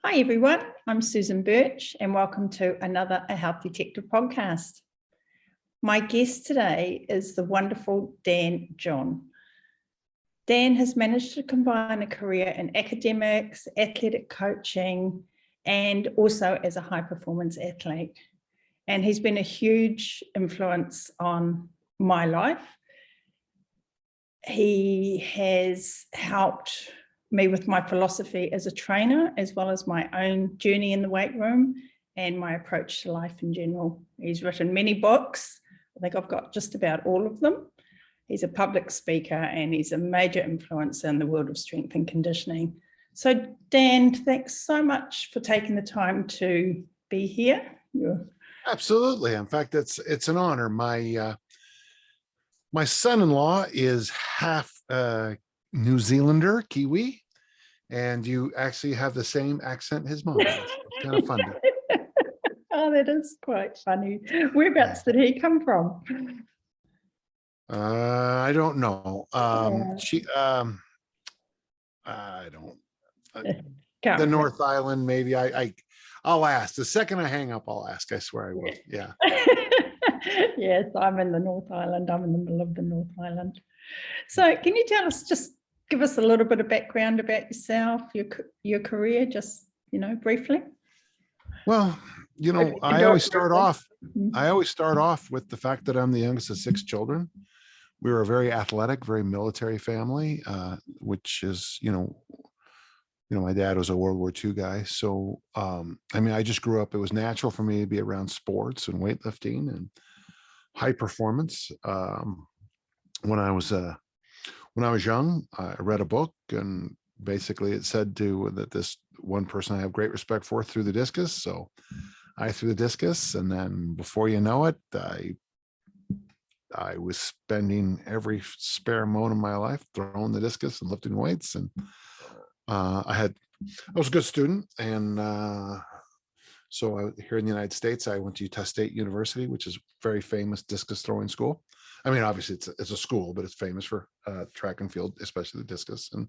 Hi everyone, I'm Susan Birch and welcome to another A Health Detector podcast. My guest today is the wonderful Dan John. Dan has managed to combine a career in academics, athletic coaching, and also as a high-performance athlete. And he's been a huge influence on my life. He has helped me with my philosophy as a trainer, as well as my own journey in the weight room and my approach to life in general. He's written many books. I think I've got just about all of them. He's a public speaker and he's a major influence in the world of strength and conditioning. So Dan, thanks so much for taking the time to be here. Absolutely. In fact, it's an honor. My son-in-law is half New Zealander, Kiwi, and you actually have the same accent his mom does. It's kind of fun. Oh, that is quite funny. Whereabouts did he come from? I don't know. I don't. The North Island, maybe. I'll ask. The second I hang up, I'll ask. I swear I will. Yeah. Yes, I'm in the North Island. I'm in the middle of the North Island. So can you tell us, just give us a little bit of background about yourself, your career, just, briefly? Well, I always start off with the fact that I'm the youngest of 6 children. We were a very athletic, very military family, which is, my dad was a World War II guy. So, I just grew up, it was natural for me to be around sports and weightlifting and high performance. When I was young, I read a book and basically it said that this one person I have great respect for threw the discus. So I threw the discus, and then before you know it, I was spending every spare moment of my life throwing the discus and lifting weights. And I was a good student. And so here in the United States, I went to Utah State University, which is a very famous discus throwing school. I mean, obviously it's a school, but it's famous for track and field, especially the discus. And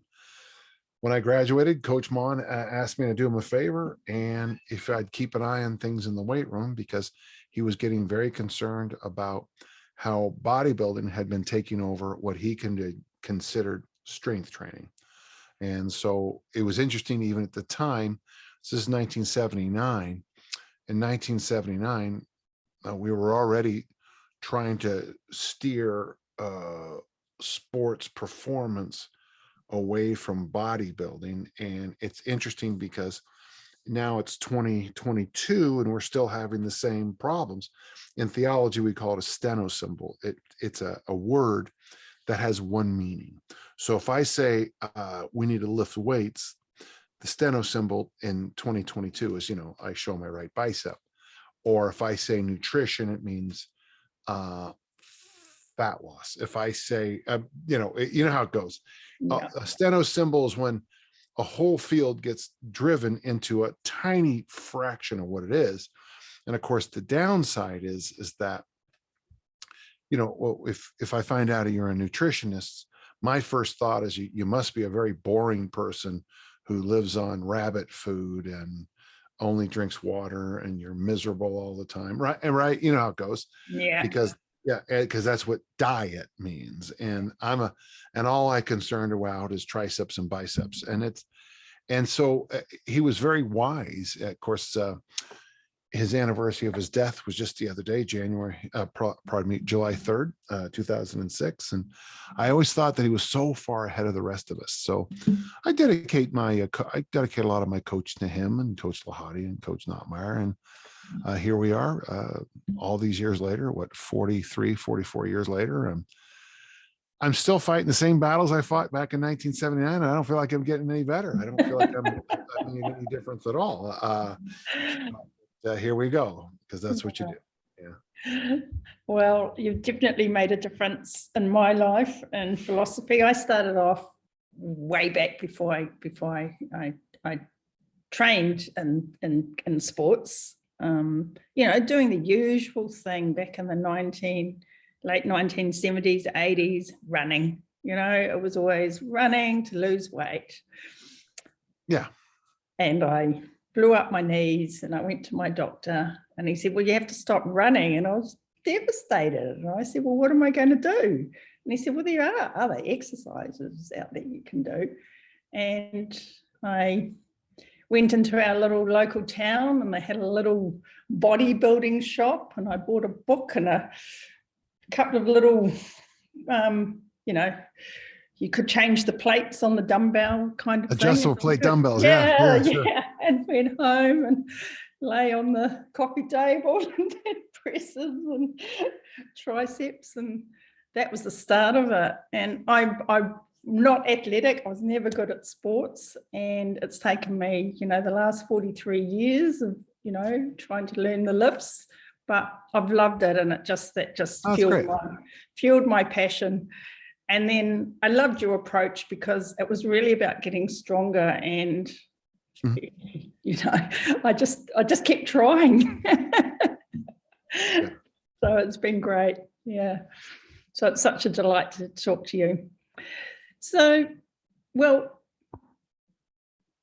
when I graduated, Coach Mon asked me to do him a favor, and if I'd keep an eye on things in the weight room, because he was getting very concerned about how bodybuilding had been taking over what he considered strength training. And so it was interesting, even at the time, this is 1979. In 1979, we were already trying to steer sports performance away from bodybuilding. And it's interesting because now it's 2022 and we're still having the same problems. In theology, we call it a steno symbol. It's a word that has one meaning. So if I say we need to lift weights, the steno symbol in 2022 is, I show my right bicep. Or if I say nutrition, it means fat loss. If I say, you know how it goes. Yeah. A steno symbol is when a whole field gets driven into a tiny fraction of what it is. And of course, the downside is that, if I find out you're a nutritionist, my first thought is you must be a very boring person who lives on rabbit food and only drinks water, and you're miserable all the time. Right. And right. You know how it goes. Yeah. Because that's what diet means. And and all I concerned about is triceps and biceps. And so he was very wise. Of course, his anniversary of his death was just the other day, July 3rd, 2006. And I always thought that he was so far ahead of the rest of us. So I dedicate a lot of my coaching to him and Coach Lahati and Coach Notmeyer. And here we are all these years later, 44 years later. I'm still fighting the same battles I fought back in 1979. And I don't feel like I'm getting any better. I don't feel like I'm making any difference at all. Here we go, because that's what you do. Yeah. Well, you've definitely made a difference in my life and philosophy. I started off way back before I trained in sports. Doing the usual thing back in the late 1970s, 80s, running. It was always running to lose weight. Yeah. And I blew up my knees, and I went to my doctor, and he said, well, you have to stop running. And I was devastated. And I said, well, what am I going to do? And he said, well, there are other exercises out there you can do. And I went into our little local town, and they had a little bodybuilding shop, and I bought a book and a couple of little, you could change the plates on the dumbbell kind of adjustable thing. plate dumbbells. Yeah, Sure. And went home and lay on the coffee table and did presses and triceps, and that was the start of it. And I'm not athletic. I was never good at sports, and it's taken me, the last 43 years of, trying to learn the lifts, but I've loved it, and it just fueled my passion. And then I loved your approach because it was really about getting stronger, and I just kept trying. Yeah. So it's been great. Yeah. So it's such a delight to talk to you. So, well,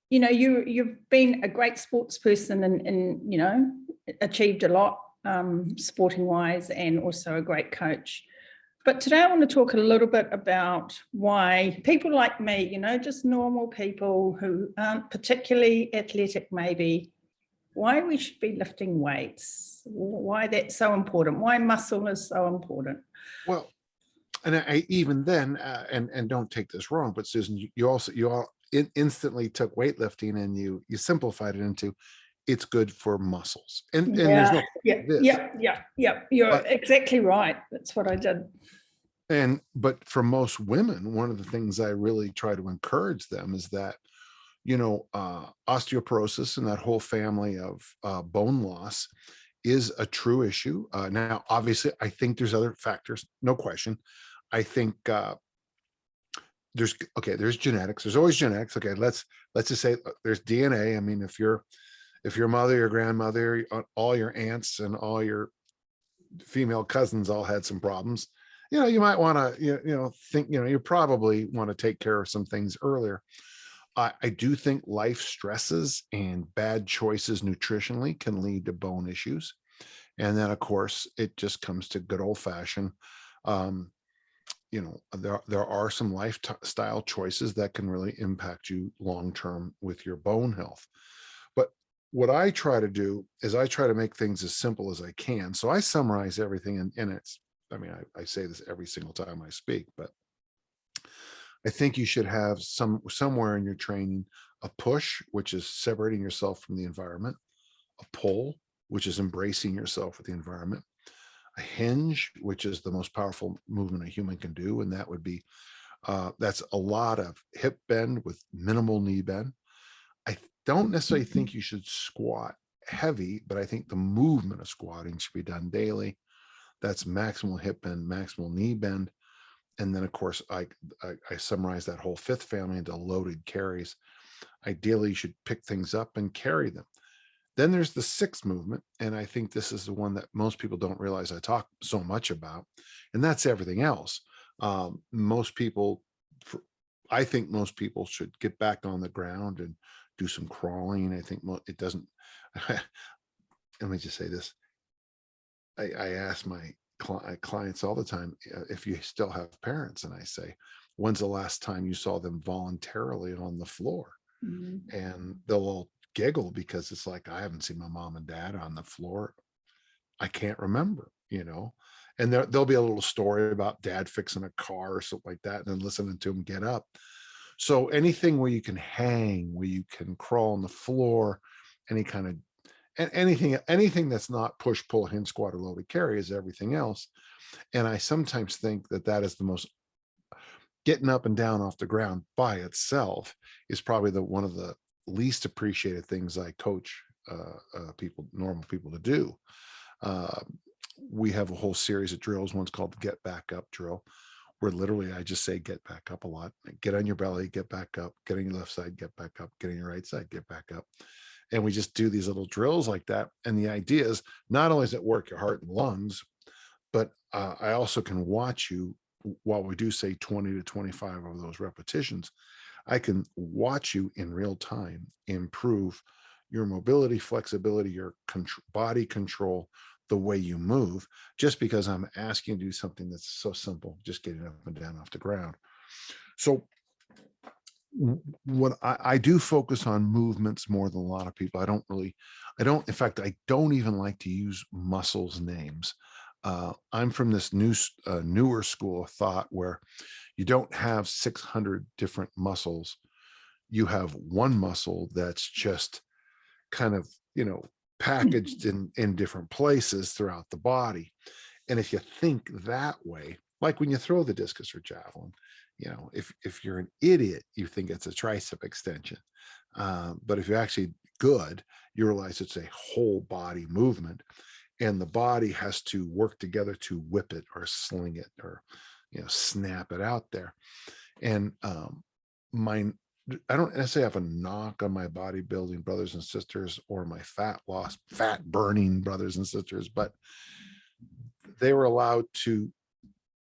you've been a great sports person and achieved a lot sporting wise, and also a great coach. But today I want to talk a little bit about why people like me, just normal people who aren't particularly athletic maybe, why we should be lifting weights, why that's so important, why muscle is so important. Well, and I even then, and don't take this wrong, but Susan, you all instantly took weightlifting and you simplified it into it's good for muscles. And there's no you're exactly right. That's what I did. But for most women, one of the things I really try to encourage them is that, osteoporosis and that whole family of bone loss is a true issue. Now, obviously, I think there's other factors, no question. I think there's genetics. There's always genetics. Okay, let's just say there's DNA. I mean, if your mother, your grandmother, all your aunts, and all your female cousins all had some problems, you might want to think you probably want to take care of some things earlier. I do think life stresses and bad choices nutritionally can lead to bone issues, and then of course it just comes to good old-fashioned there are some lifestyle choices that can really impact you long-term with your bone health. But what I try to do is I try to make things as simple as I can. So I summarize everything, and I say this every single time I speak, but I think you should have somewhere in your training a push, which is separating yourself from the environment, a pull, which is embracing yourself with the environment, a hinge, which is the most powerful movement a human can do, and that would be that's a lot of hip bend with minimal knee bend. I don't necessarily think you should squat heavy, but I think the movement of squatting should be done daily. That's maximal hip bend, maximal knee bend. And then, of course, I summarize that whole fifth family into loaded carries. Ideally, you should pick things up and carry them. Then there's the sixth movement, and I think this is the one that most people don't realize I talk so much about, and that's everything else. I think most people should get back on the ground and do some crawling. I think it doesn't. Let me just say this. I ask my clients all the time if you still have parents, and I say, when's the last time you saw them voluntarily on the floor? Mm-hmm. And they'll all giggle because it's like, I haven't seen my mom and dad on the floor. I can't remember, and there'll be a little story about dad fixing a car or something like that, and then listening to him get up. So anything where you can hang, where you can crawl on the floor, anything that's not push, pull, hinge, squat, or loaded carry is everything else. And I sometimes think that is the most, getting up and down off the ground by itself is probably one of the least appreciated things I coach normal people to do. We have a whole series of drills. One's called the Get Back Up drill, where literally I just say get back up a lot. Get on your belly, get back up. Get on your left side, get back up. Get on your right side, get back up. And we just do these little drills like that. And the idea is not only does it work your heart and lungs, but I also can watch you while we do say 20 to 25 of those repetitions. I can watch you in real time improve your mobility, flexibility, your body control, the way you move, just because I'm asking you to do something that's so simple, just getting up and down off the ground. So what I do focus on movements more than a lot of people. In fact, I don't even like to use muscles names. I'm from this newer school of thought where you don't have 600 different muscles. You have one muscle that's just kind of, packaged in different places throughout the body. And if you think that way, like when you throw the discus or javelin, if you're an idiot, you think it's a tricep extension. But if you're actually good, you realize it's a whole body movement, and the body has to work together to whip it or sling it or, snap it out there. And I don't necessarily have a knock on my bodybuilding brothers and sisters or my fat burning brothers and sisters, but they were allowed to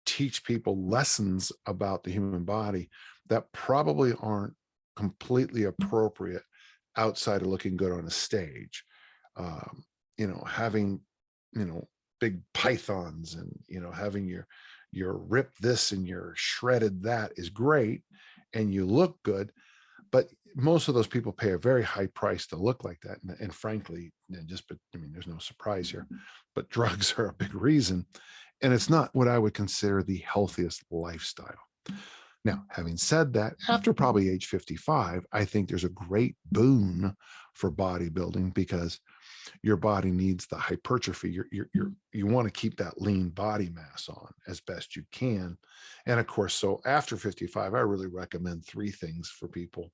teach people lessons about the human body that probably aren't completely appropriate outside of looking good on a stage. Having, big pythons and, having your rip this and your shredded that is great and you look good, but most of those people pay a very high price to look like that. And frankly, there's no surprise here, but drugs are a big reason. And it's not what I would consider the healthiest lifestyle. Now, having said that, after probably age 55, I think there's a great boon for bodybuilding because your body needs the hypertrophy. You want to keep that lean body mass on as best you can. And of course, so after 55, I really recommend 3 things for people: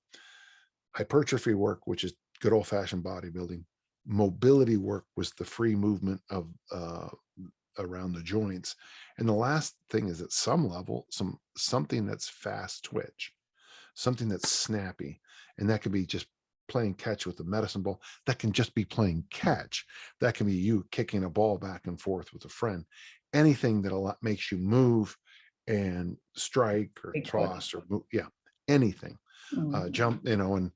hypertrophy work, which is good old fashioned bodybuilding; mobility work was the free movement of around the joints; and the last thing is at some level, something that's fast twitch, something that's snappy. And that can be just playing catch with the medicine ball. That can just be playing catch. That can be you kicking a ball back and forth with a friend. Anything that makes you move and strike or toss or move. Yeah, anything. Jump, and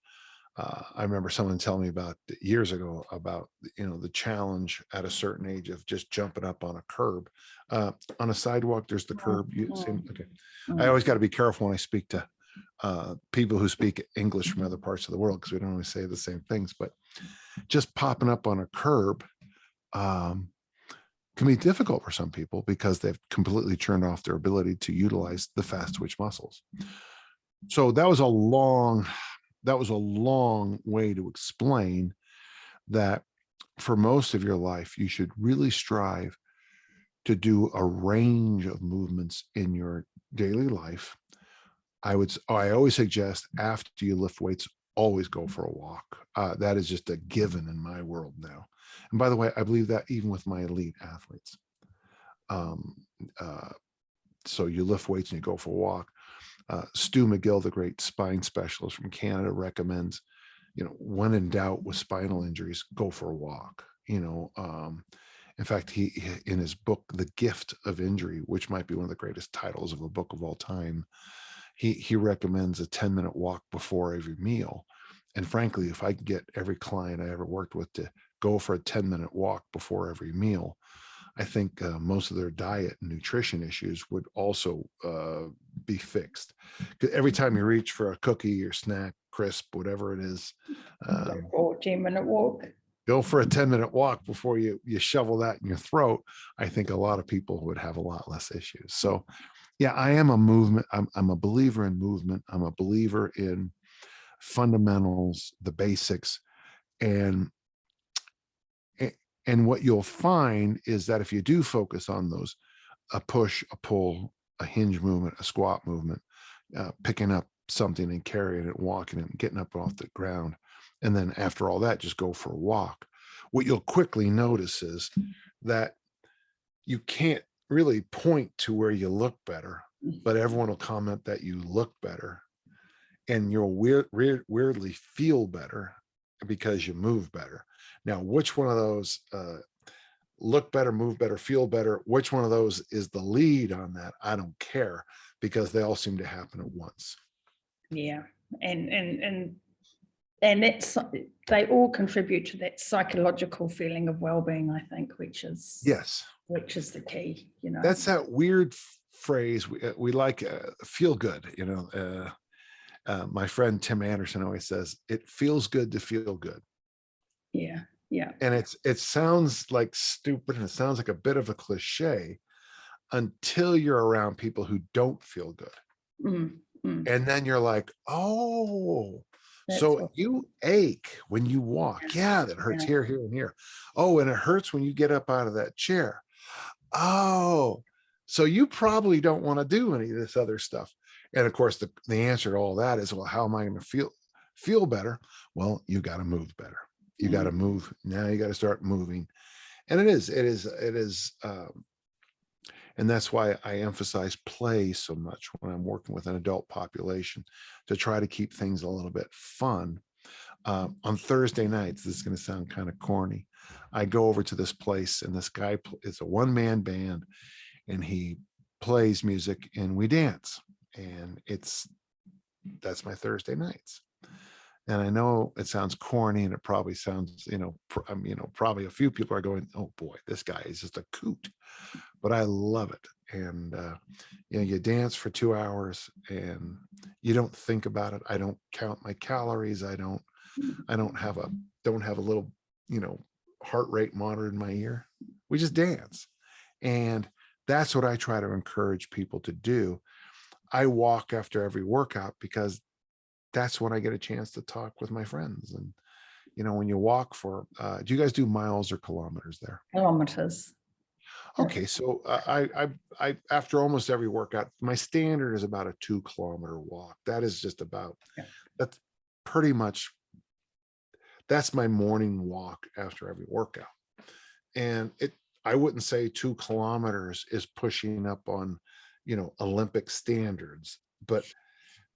I remember someone telling me about years ago about, the challenge at a certain age of just jumping up on a curb. On a sidewalk, there's the curb. Okay. I always got to be careful when I speak to people who speak English from other parts of the world, because we don't always say the same things, but just popping up on a curb can be difficult for some people because they've completely turned off their ability to utilize the fast twitch muscles. So that was a long way to explain that for most of your life, you should really strive to do a range of movements in your daily life. I always suggest after you lift weights, always go for a walk. That is just a given in my world now. And by the way, I believe that even with my elite athletes. So you lift weights and you go for a walk. Stu McGill, the great spine specialist from Canada, recommends, when in doubt with spinal injuries, go for a walk. In fact, he in his book, The Gift of Injury, which might be one of the greatest titles of a book of all time, he recommends a 10-minute walk before every meal. And frankly, if I could get every client I ever worked with to go for a 10-minute walk before every meal, I think most of their diet and nutrition issues would also be fixed. Every time you reach for a cookie or snack, crisp, whatever it is, 14-minute walk. Go for a 10-minute walk before you shovel that in your throat. I think a lot of people would have a lot less issues. So yeah, I am a movement. I'm a believer in movement. I'm a believer in fundamentals, the basics. And what you'll find is that if you do focus on those, a push, a pull, a hinge movement, a squat movement, picking up something and carrying it, walking it, and getting up off the ground, and then after all that, just go for a walk, what you'll quickly notice is that you can't really point to where you look better, but everyone will comment that you look better, and you'll weirdly feel better because you move better. Now, which one of those look better, move better, feel better, which one of those is the lead on that? I don't care, because they all seem to happen at once. Yeah. And And they all contribute to that psychological feeling of well-being, I think, which is Yes. the key, you know. That's that weird phrase we like, feel good, you know. My friend Tim Anderson always says, it feels good to feel good. Yeah. Yeah. And it sounds like stupid, and it sounds like a bit of a cliche until you're around people who don't feel good. And then you're like, oh, so you ache when you walk. Yeah, that hurts here, here, and here. Oh, and it hurts when you get up out of that chair. Oh, so you probably don't want to do any of this other stuff. And of course, the answer to all that is, well, how am I going to feel better? Well, you got to move better. You got to move. Now you got to start moving. And it is, and that's why I emphasize play so much when I'm working with an adult population, to try to keep things a little bit fun. On Thursday nights, this is going to sound kind of corny, I go over to this place, and this guy is a one-man band, and he plays music and we dance. And that's my Thursday nights. And I know it sounds corny, and it probably sounds, probably a few people are going, oh boy, this guy is just a coot, but I love it. And, you dance for 2 hours and you don't think about it. I don't count my calories. I don't have a little, heart rate monitor in my ear. We just dance. And that's what I try to encourage people to do. I walk after every workout because that's when I get a chance to talk with my friends. And, when you walk for, do you guys do miles or kilometers there? Kilometers. Okay. So I after almost every workout, my standard is about a 2-kilometer walk. That is just about, that's pretty much, that's my morning walk after every workout. And I wouldn't say 2 kilometers is pushing up on, Olympic standards, but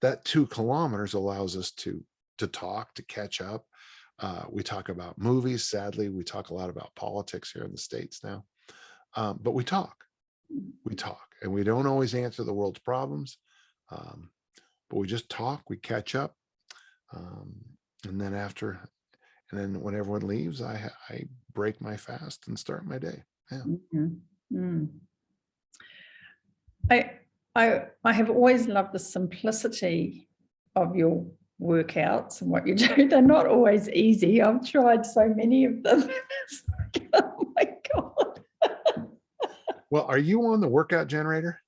that 2 kilometers allows us to talk, to catch up. We talk about movies. Sadly, we talk a lot about politics here in the States now, but we talk, and we don't always answer the world's problems, but we just talk, we catch up. And then when everyone leaves, I break my fast and start my day. Yeah. I have always loved the simplicity of your workouts and what you do. They're not always easy. I've tried so many of them. Oh my God. Well, are you on the workout generator?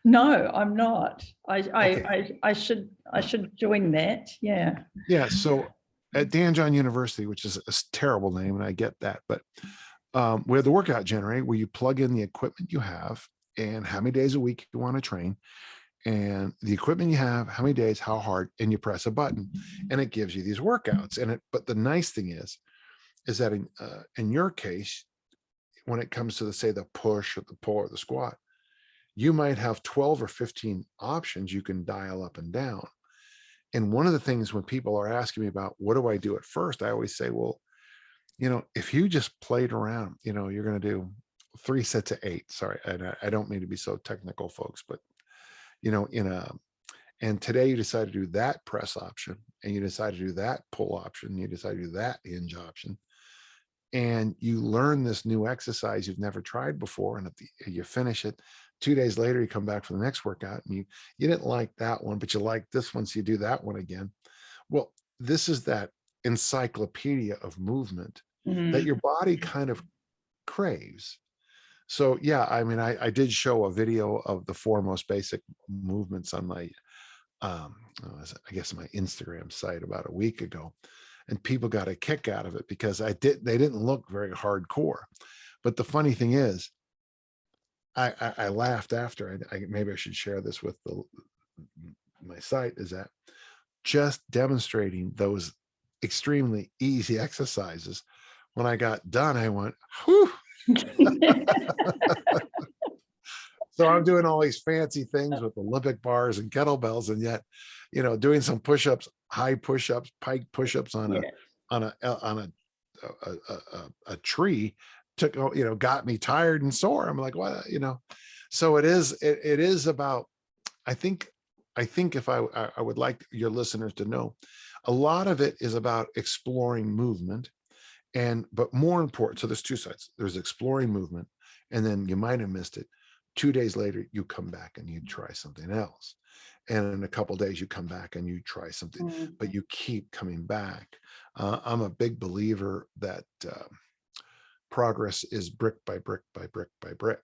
No, I'm not. I should join that. Yeah. Yeah. So at Dan John University, which is a terrible name, and I get that, but we have the workout generator where you plug in the equipment you have and how many days a week you want to train, and the equipment you have, how many days, how hard, and you press a button, and it gives you these workouts. But the nice thing is that in your case, when it comes to the push or the pull or the squat, you might have 12 or 15 options you can dial up and down. And one of the things when people are asking me about what do I do at first, I always say, well, if you just played around, you're going to do 3 sets of 8. Sorry, and I don't mean to be so technical, folks, but and today you decide to do that press option, and you decide to do that pull option, you decide to do that hinge option, and you learn this new exercise you've never tried before, and you finish it. 2 days later, you come back for the next workout, and you didn't like that one, but you like this one, so you do that one again. Well, this is that encyclopedia of movement that your body kind of craves. So yeah, I mean, I did show a video of the 4 most basic movements on my, I guess my Instagram site about a week ago, and people got a kick out of it because they didn't look very hardcore. But the funny thing is, I laughed after. Maybe I should share this with my site, is that just demonstrating those extremely easy exercises. When I got done, I went, whew. So I'm doing all these fancy things with Olympic bars and kettlebells, and yet, doing some push-ups, high push-ups, pike push-ups on a tree got me tired and sore. I'm like, what, so it is about, I think if I would like your listeners to know, A lot of it is about exploring movement, but more important, so there's two sides. There's exploring movement, and then you might have missed it. 2 days later, you come back and you try something else. And in a couple of days, you come back and you try something, but you keep coming back. I'm a big believer that progress is brick by brick by brick by brick.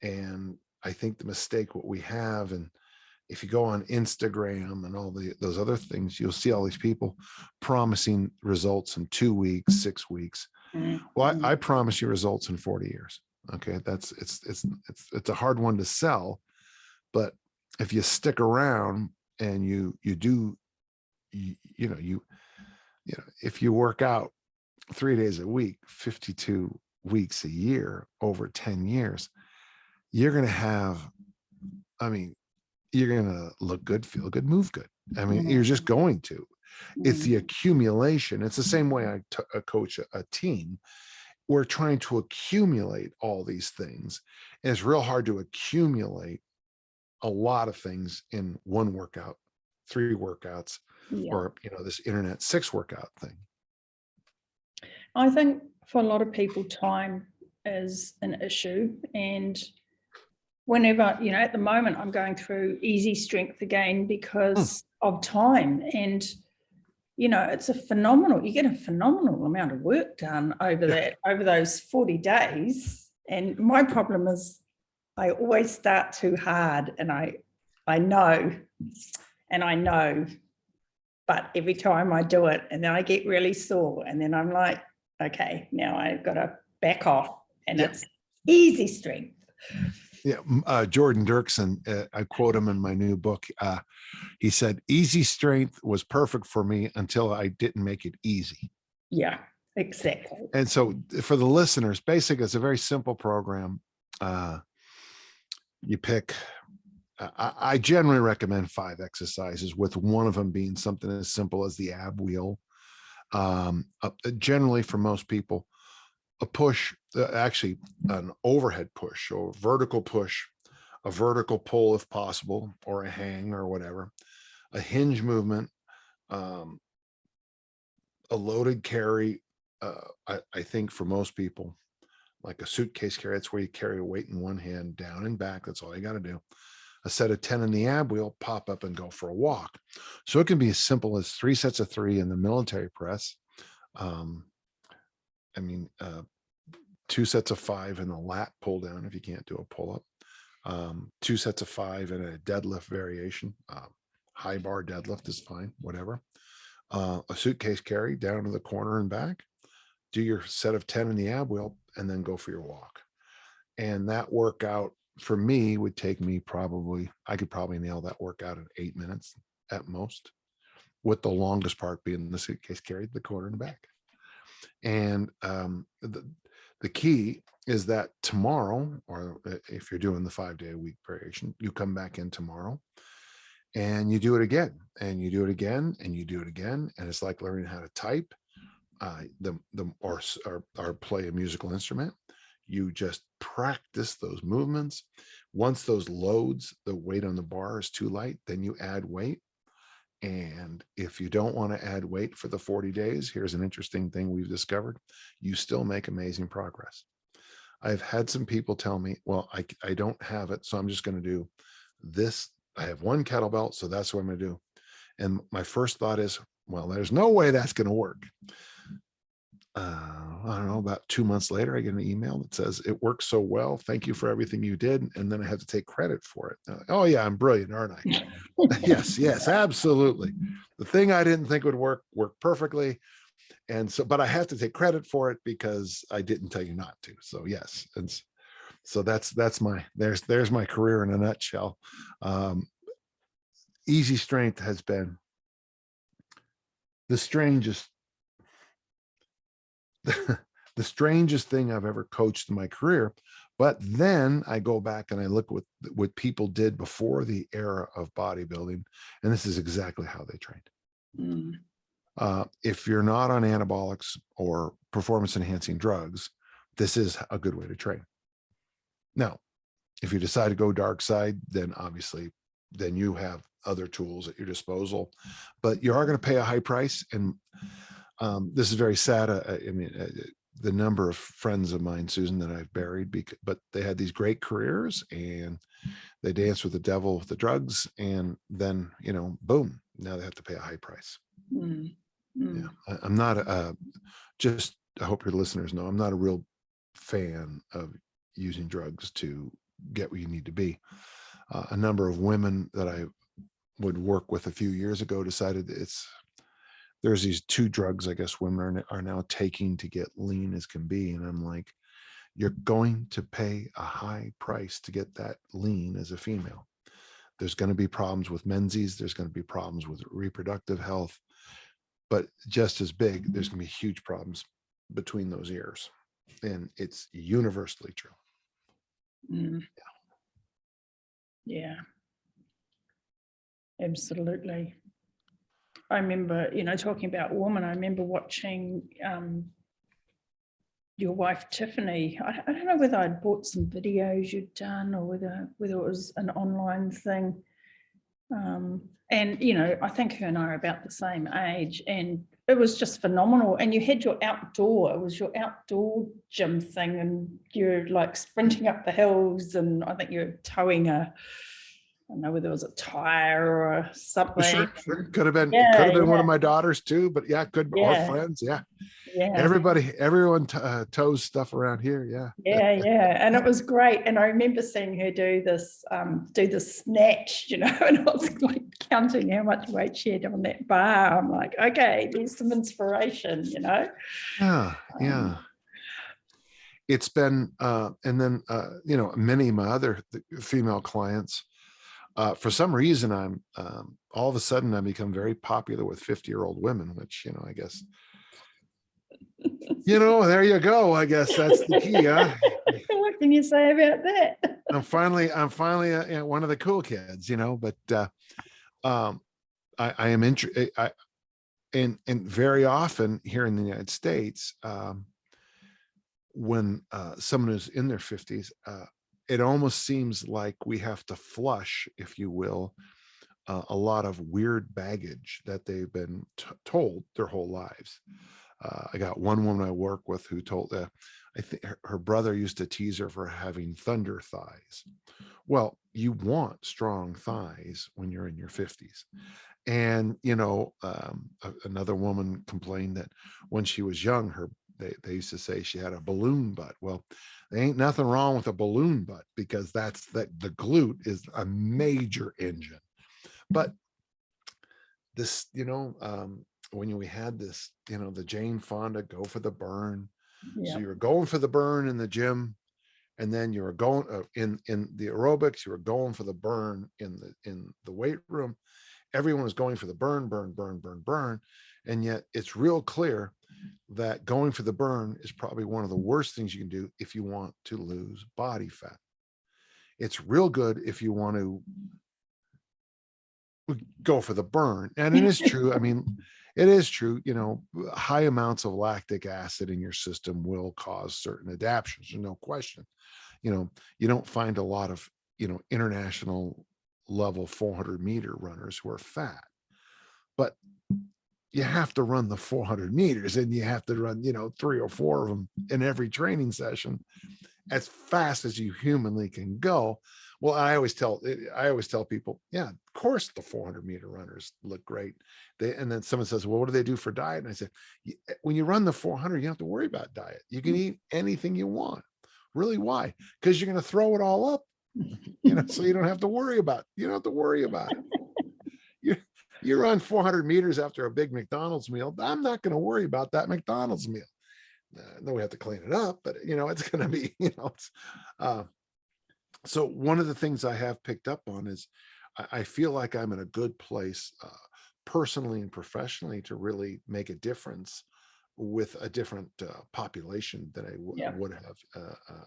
And I think the mistake what we have, and if you go on Instagram and all those other things, you'll see all these people promising results in 2 weeks, 6 weeks. Well, I promise you results in 40 years. Okay, it's a hard one to sell, but if you stick around and you if you work out 3 days a week, 52 weeks a year over 10 years, you're going to have, I mean, you're going to look good, feel good, move good. I mean, you're just going to. It's the accumulation. It's the same way I coach a team. We're trying to accumulate all these things. And it's real hard to accumulate a lot of things in one workout, 3 workouts, or, this internet 6 workout thing. I think for a lot of people, time is an issue. And whenever, at the moment, I'm going through easy strength again because of time. And, it's you get a phenomenal amount of work done over those 40 days. And my problem is I always start too hard, and I know, but every time I do it, and then I get really sore, and then I'm like, okay, now I've got to back off, and it's easy strength. Yeah, Jordan Dirksen, I quote him in my new book. He said, "Easy strength was perfect for me until I didn't make it easy." Yeah, exactly. And so for the listeners, basically, it's a very simple program. You pick, I generally recommend 5 exercises, with one of them being something as simple as the ab wheel. Generally, for most people, a push, actually an overhead push, or vertical push, a vertical pull if possible, or a hang or whatever, a hinge movement, a loaded carry. I think for most people, like a suitcase carry, that's where you carry a weight in one hand, down and back. That's all you got to do. A set of 10 in the ab wheel, pop up and go for a walk. So it can be as simple as 3 sets of 3 in the military press. 2 sets of 5 in the lat pull down if you can't do a pull up. 2 sets of 5 in a deadlift variation. High bar deadlift is fine, whatever. A suitcase carry down to the corner and back. Do your set of 10 in the ab wheel, and then go for your walk. And that workout for me would take me I could probably nail that workout in 8 minutes at most, with the longest part being the suitcase carry, the corner and back. And the key is that tomorrow, or if you're doing the 5-day-a-week variation, you come back in tomorrow and you do it again, and you do it again, and you do it again. And it's like learning how to type or play a musical instrument. You just practice those movements. Once those loads, the weight on the bar is too light, then you add weight. And if you don't want to add weight for the 40 days, here's an interesting thing we've discovered. You still make amazing progress. I've had some people tell me, well, I don't have it, so I'm just going to do this. I have 1 kettlebell, so that's what I'm going to do. And my first thought is, well, there's no way that's going to work. I don't know, about 2 months later, I get an email that says, "It works so well. Thank you for everything you did." And then I have to take credit for it. Oh yeah, I'm brilliant, aren't I? Yes, absolutely. The thing I didn't think would work worked perfectly. And so, but I have to take credit for it because I didn't tell you not to. So yes. And so that's my, there's my career in a nutshell. Easy strength has been the strangest thing I've ever coached in my career. But then I go back and I look at what people did before the era of bodybuilding, and this is exactly how they trained. If you're not on anabolics or performance enhancing drugs, this is a good way to train. Now, if you decide to go dark side, then obviously, then you have other tools at your disposal, but you are going to pay a high price. And this is very sad. I mean, the number of friends of mine, Susan, that I've buried, but they had these great careers and they danced with the devil with the drugs, and then, you know, boom, now they have to pay a high price. Yeah, I'm not I hope your listeners know, I'm not a real fan of using drugs to get where you need to be. A number of women that I would work with a few years ago decided that there's these 2 drugs, I guess, women are now taking to get lean as can be. And I'm like, you're going to pay a high price to get that lean as a female. There's going to be problems with menses. There's going to be problems with reproductive health, but just as big, there's going to be huge problems between those ears. And it's universally true. Yeah, absolutely. I remember, you know, talking about women, I remember watching your wife, Tiffany. I don't know whether I'd bought some videos you'd done or whether it was an online thing. And, you know, I think her and I are about the same age, and it was just phenomenal. And you had it was your outdoor gym thing, and you're like sprinting up the hills, and I think you're towing I don't know whether it was a tire or something. Sure. Could have been one of my daughters too, but yeah, could be, or friends. Yeah. Everyone tows stuff around here. Yeah. And it was great. And I remember seeing her do this snatch, you know, and I was like counting how much weight she had on that bar. I'm like, okay, there's some inspiration, you know. Yeah. It's been and then you know, many of my other female clients, for some reason, I'm all of a sudden I become very popular with 50-year-old women, which, you know, I guess, you know, there you go. I guess that's the key, huh? What can you say about that? I'm finally one of the cool kids, you know. But I am interested. And very often here in the United States, when someone is in their 50s, it almost seems like we have to flush, if you will, a lot of weird baggage that they've been told their whole lives. I got one woman I work with who told, I think her brother used to tease her for having thunder thighs. Well, you want strong thighs when you're in your 50s. And, you know, another woman complained that when she was young, they used to say she had a balloon butt. Well, there ain't nothing wrong with a balloon butt, because the glute is a major engine. But this, you know, when we had this, you know, the Jane Fonda go for the burn. So you were going for the burn in the gym, and then you were going in the aerobics, you were going for the burn in the weight room. Everyone was going for the burn. And yet it's real clear that going for the burn is probably one of the worst things you can do if you want to lose body fat. It's real good if you want to go for the burn. And it is true. I mean, it is true, you know, high amounts of lactic acid in your system will cause certain adaptations. There's no question. You know, you don't find a lot of, you know, international level 400-meter runners who are fat, but you have to run the 400 meters, and you have to run, you know, 3 or 4 of them in every training session as fast as you humanly can go. Well, I always tell people, yeah, of course the 400-meter runners look great. And then someone says, well, what do they do for diet? And I said, when you run the 400, you don't have to worry about diet. You can eat anything you want. Really? Why? Because you're going to throw it all up, you know, so you don't have to worry about it. You run 400 meters after a big McDonald's meal. I'm not going to worry about that McDonald's meal. Then we have to clean it up, but, you know, it's going to be, you know, so one of the things I have picked up on is I feel like I'm in a good place personally and professionally to really make a difference with a different population than I would have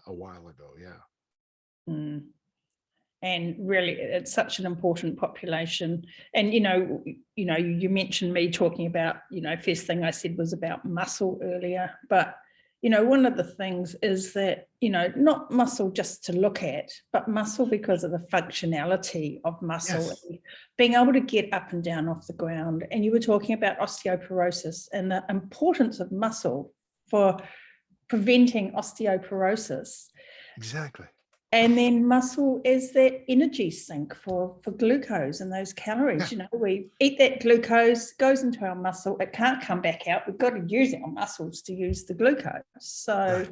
a while ago. Yeah. And really, it's such an important population. And, you mentioned me talking about, first thing I said was about muscle earlier, but, one of the things is that, not muscle just to look at, but muscle because of the functionality of muscle, Yes. and being able to get up and down off the ground. And you were talking about osteoporosis and the importance of muscle for preventing osteoporosis. Exactly. And then muscle is that energy sink for glucose and those calories. Yeah. We eat that glucose, goes into our muscle. It can't come back out. We've got to use our muscles to use the glucose. So,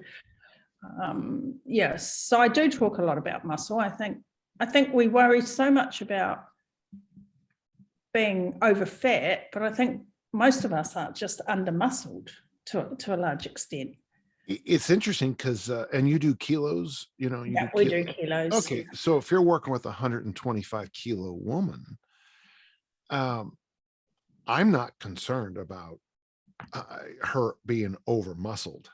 yes. So I do talk a lot about muscle. I think we worry so much about being over fat, but I think most of us are just under muscled to a large extent. It's interesting because, and you do kilos, We do kilos. Okay, so if you're working with a 125 kilo woman, I'm not concerned about her being over muscled.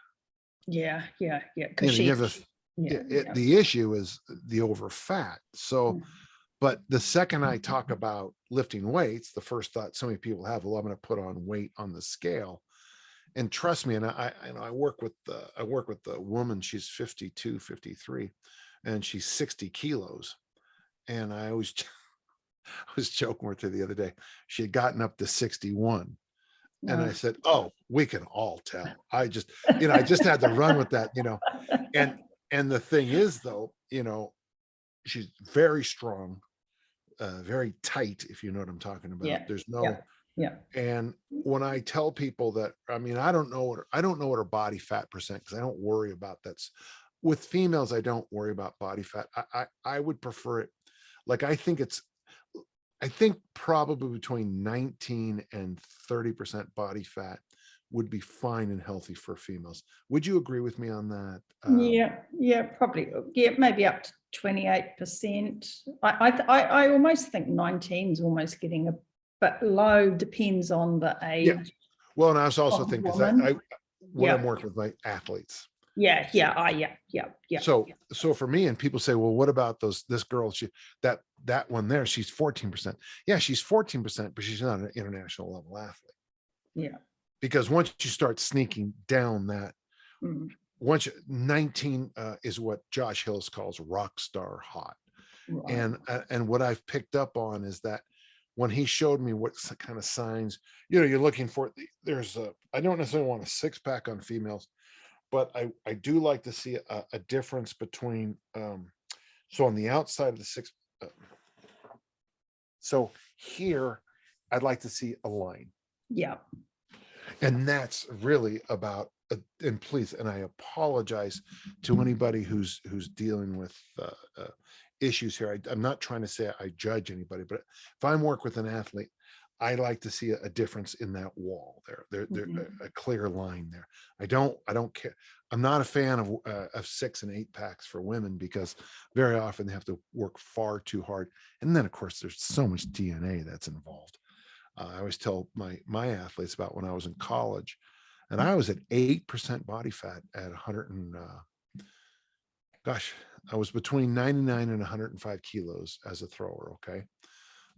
Yeah. You have the issue is the over fat. So, but the second I talk about lifting weights, the first thought so many people have, well, I'm going to put on weight on the scale. And trust me, and I work with the woman, she's 52, 53, and she's 60 kilos. And I was joking with her the other day. She had gotten up to 61. And I said, oh, we can all tell. I just had to run with that, and the thing is though, she's very strong, very tight, if you know what I'm talking about. There's no, and when I tell people that, I don't know what her body fat percent, because I don't worry about that. With females, I don't worry about body fat. I would prefer it. Like, I think probably between 19 and 30% body fat would be fine and healthy for females. Would you agree with me on that? Probably. Yeah, maybe up to 28%. I almost think 19 is almost getting a bit low. Depends on the age. Yeah. Well, and I was also thinking, because I'm working with my athletes. Yeah. So for me, and people say, well, what about this girl? That one there, she's 14%. Yeah, she's 14%, but she's not an international level athlete. Yeah. Because once you start sneaking down that, 19 is what Josh Hills calls rock star hot. Right. And what I've picked up on is that when he showed me what kind of signs, you're looking for, I don't necessarily want a six pack on females, but I do like to see a difference between, so on the outside of the six, so here, I'd like to see a line. Yeah. And that's really about, and please, and I apologize to anybody who's dealing with issues here. I'm not trying to say I judge anybody, but if I'm working with an athlete, I like to see a difference in that wall there. A clear line there. I don't care. I'm not a fan of 6 and 8 packs for women, because very often they have to work far too hard. And then of course there's so much DNA that's involved. I always tell my athletes about when I was in college, and I was at 8% body fat at 100 and I was between 99 and 105 kilos as a thrower. Okay.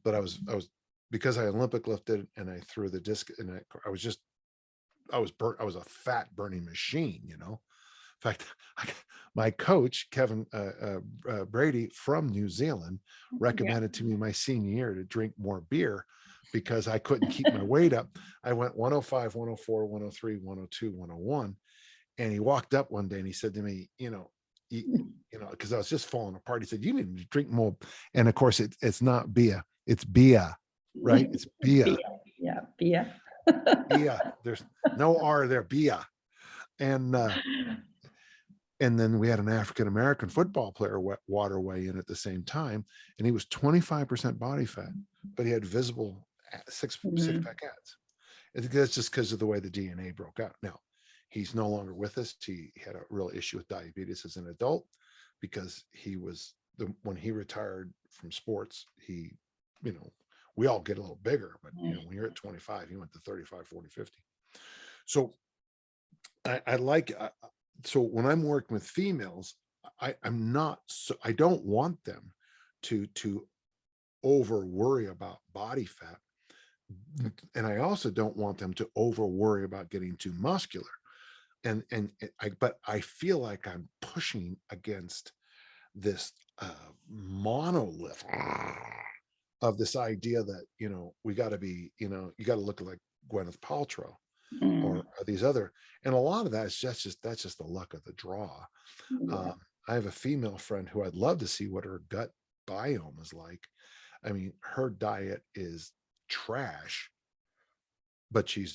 But I was because I Olympic lifted and I threw the disc, and I was burnt. I was a fat burning machine, In fact, my coach, Kevin Brady from New Zealand, recommended to me my senior year to drink more beer, because I couldn't keep my weight up. I went 105, 104, 103, 102, 101. And he walked up one day and he said to me, because I was just falling apart. He said, you need to drink more. And of course, it's not beer, it's beer, right? It's beer. Yeah, beer. Beer. There's no R there, beer. And then we had an African-American football player waterway in at the same time. And he was 25% body fat, but he had visible six-pack abs. I think that's just because of the way the DNA broke out. Now, he's no longer with us. He had a real issue with diabetes as an adult, because when he retired from sports, we all get a little bigger, but when you're at 25, he went to 35, 40, 50. So so when I'm working with females, I don't want them to over worry about body fat. And I also don't want them to over worry about getting too muscular. but I feel like I'm pushing against this monolith of this idea that, we got to be, you got to look like Gwyneth Paltrow or these other, and a lot of that is that's just the luck of the draw. Yeah. I have a female friend who I'd love to see what her gut biome is like. I mean, her diet is trash, but she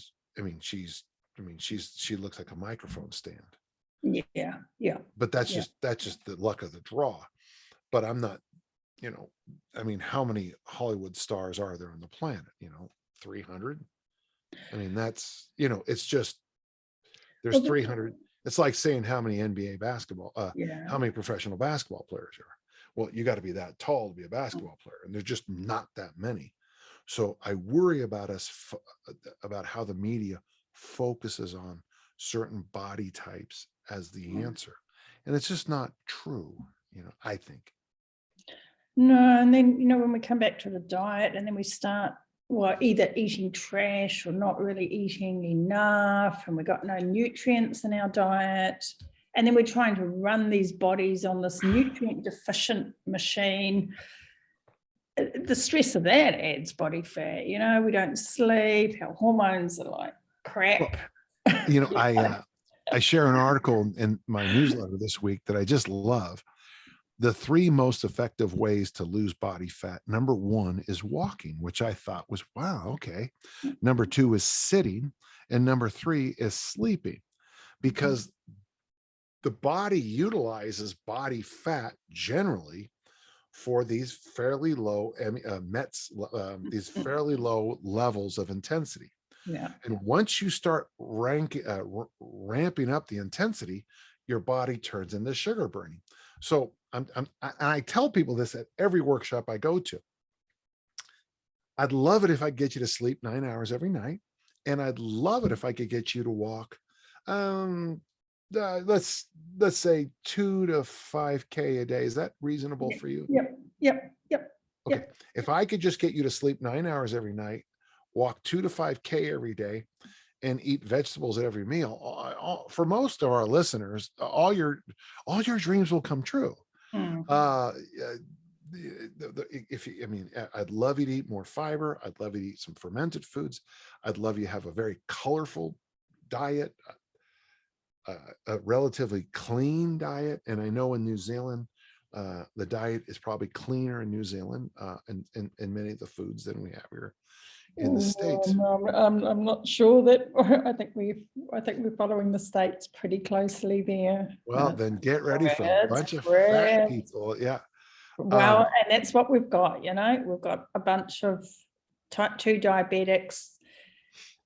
looks like a microphone stand. Yeah. Yeah. But that's just the luck of the draw. But I'm not, I mean, how many Hollywood stars are there on the planet? 300. I mean, that's, it's just, there's 300. It's like saying how many NBA basketball, how many professional basketball players are. Well, you got to be that tall to be a basketball player, and there's just not that many. So I worry about about how the media focuses on certain body types as the answer, and it's just not true. I think. No, and then, when we come back to the diet and then we start, either eating trash or not really eating enough, and we've got no nutrients in our diet, and then we're trying to run these bodies on this nutrient deficient machine. The stress of that adds body fat. We don't sleep, our hormones are like crap. Well, I share an article in my newsletter this week that I just love. The 3 most effective ways to lose body fat. Number 1 is walking, which I thought was, wow, okay. Number 2 is sitting. And number 3 is sleeping, because the body utilizes body fat generally for these fairly low these fairly low levels of intensity. Yeah. And once you start ramping up the intensity, your body turns into sugar burning. So I tell people this at every workshop I go to. I'd love it if I get you to sleep 9 hours every night, and I'd love it if I could get you to walk, let's say 2 to 5K a day. Is that reasonable for you? Yep. Okay. If I could just get you to sleep 9 hours every night, walk 2 to 5K every day, and eat vegetables at every meal, for most of our listeners, all your dreams will come true. I'd love you to eat more fiber. I'd love you to eat some fermented foods. I'd love you to have a very colorful diet, a relatively clean diet. And I know in New Zealand, the diet is probably cleaner in New Zealand and many of the foods than we have here in the States. No, I'm not sure that. I think we're following the States pretty closely there. Well, then get ready for a bunch of fat people. Yeah. Well, and that's what we've got. We've got a bunch of type 2 diabetics,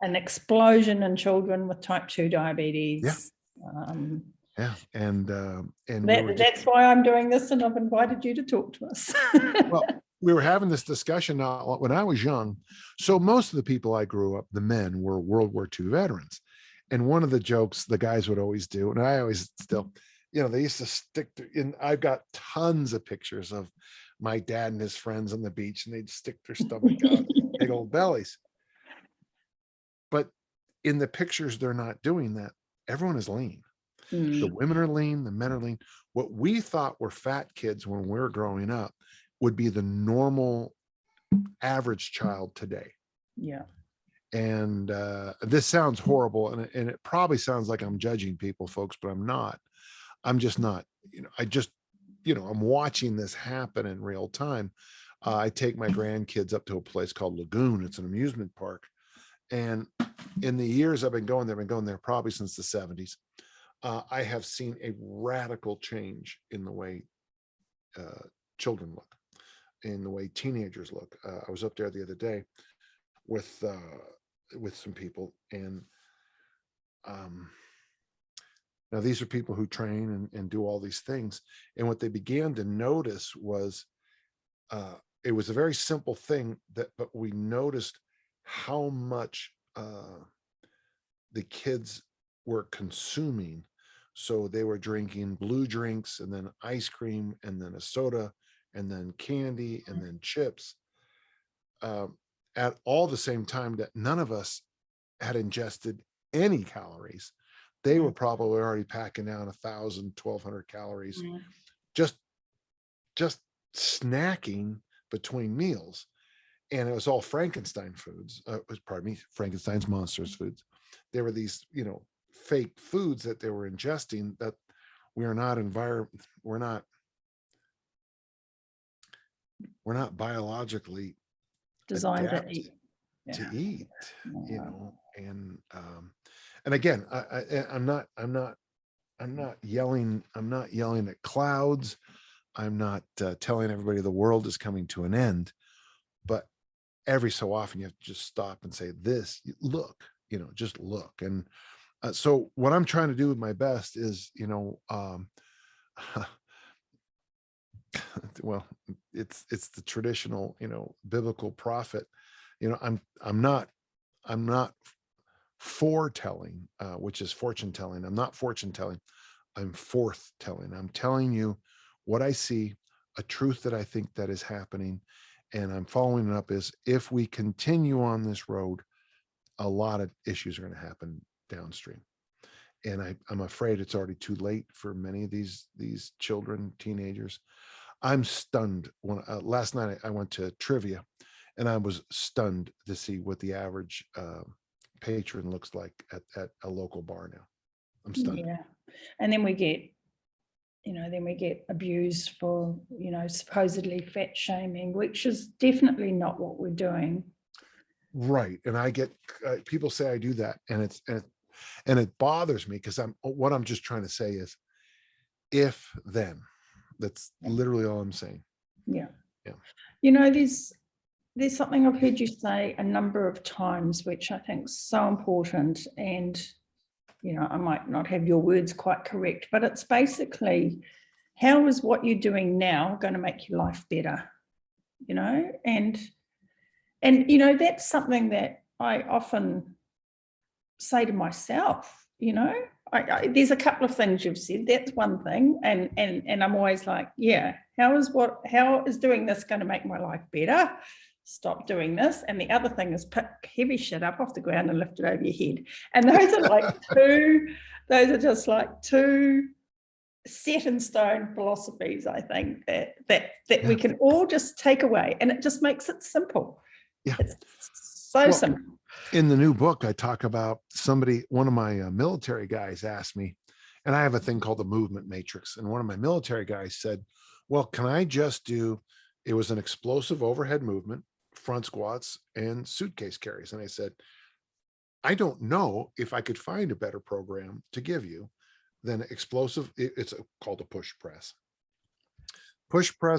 an explosion in children with type 2 diabetes. Yeah. And that's why I'm doing this, and I've invited you to talk to us. Well, we were having this discussion when I was young. So most of the people I grew up, the men, were World War II veterans. And one of the jokes the guys would always do, and I always still, they used to stick to, I've got tons of pictures of my dad and his friends on the beach, and they'd stick their stomach out, big old bellies. But in the pictures, they're not doing that. Everyone is lean. The women are lean, the men are lean. What we thought were fat kids when we were growing up would be the normal average child today. Yeah. And this sounds horrible, and it probably sounds like I'm judging people, folks, but I'm not. I'm just not. I'm watching this happen in real time. I take my grandkids up to a place called Lagoon. It's an amusement park. And in the years I've been going there probably since the 70s. I have seen a radical change in the way children look, in the way teenagers look. I was up there the other day with some people, and now these are people who train and do all these things. And what they began to notice was, it was a very simple thing but we noticed how much the kids were consuming. So they were drinking blue drinks, and then ice cream, and then a soda, and then candy, and then chips, at all the same time that none of us had ingested any calories. they were probably already packing down 1,000, 1,200 calories, just snacking between meals. And it was all Frankenstein foods, pardon me, Frankenstein's monsters foods. There were these, fake foods that they were ingesting that we're not biologically designed to adapted eat. to eat, and again, I'm not yelling at clouds. I'm not telling everybody the world is coming to an end, but every so often you have to just stop and say, look, just look. And so what I'm trying to do with my best is, well, it's the traditional, biblical prophet. I'm not foretelling, which is fortune telling. I'm not fortune telling. I'm forth telling. I'm telling you what I see, a truth that I think that is happening. And I'm following it up is, if we continue on this road, a lot of issues are going to happen downstream. And I'm afraid it's already too late for many of these children, teenagers. I'm stunned. When last night I went to trivia, and I was stunned to see what the average patron looks like at a local bar now. I'm stunned. Yeah, and then we get, abused for, supposedly fat shaming, which is definitely not what we're doing. Right, and I get people say I do that, and it bothers me, because what I'm just trying to say is, if then, that's literally all I'm saying. Yeah. Yeah. There's something I've heard you say a number of times, which I think is so important, and I might not have your words quite correct, but it's basically, how is what you're doing now going to make your life better? And that's something that I often say to myself. There's a couple of things you've said. That's one thing, and I'm always like, yeah, how is doing this going to make my life better? Stop doing this. And the other thing is, pick heavy shit up off the ground and lift it over your head. And those are just like two set in stone philosophies, I think, that we can all just take away, and it just makes it simple. Yeah, it's so simple. In the new book, I talk about one of my military guys asked me, and I have a thing called the movement matrix, and one of my military guys said, well, can I just do, it was an explosive overhead movement, front squats, and suitcase carries. And I said, I don't know if I could find a better program to give you than explosive. It's called a push press,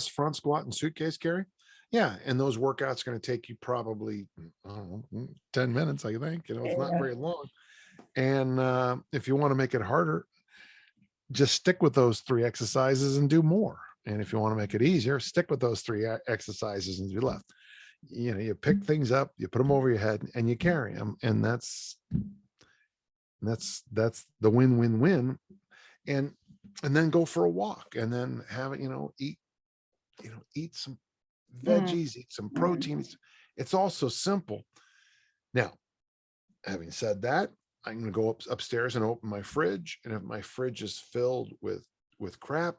front squat, and suitcase carry. Yeah, and those workouts are going to take you probably 10 minutes, I think. It's not very long. And if you want to make it harder, just stick with those 3 exercises and do more. And if you want to make it easier, stick with those 3 exercises and do left. You pick things up, you put them over your head, and you carry them, and that's the win-win-win. And then go for a walk, and then have it, eat some veggies, eat some protein. It's all so simple. Now, having said that, I'm going to go upstairs and open my fridge, and if my fridge is filled with crap,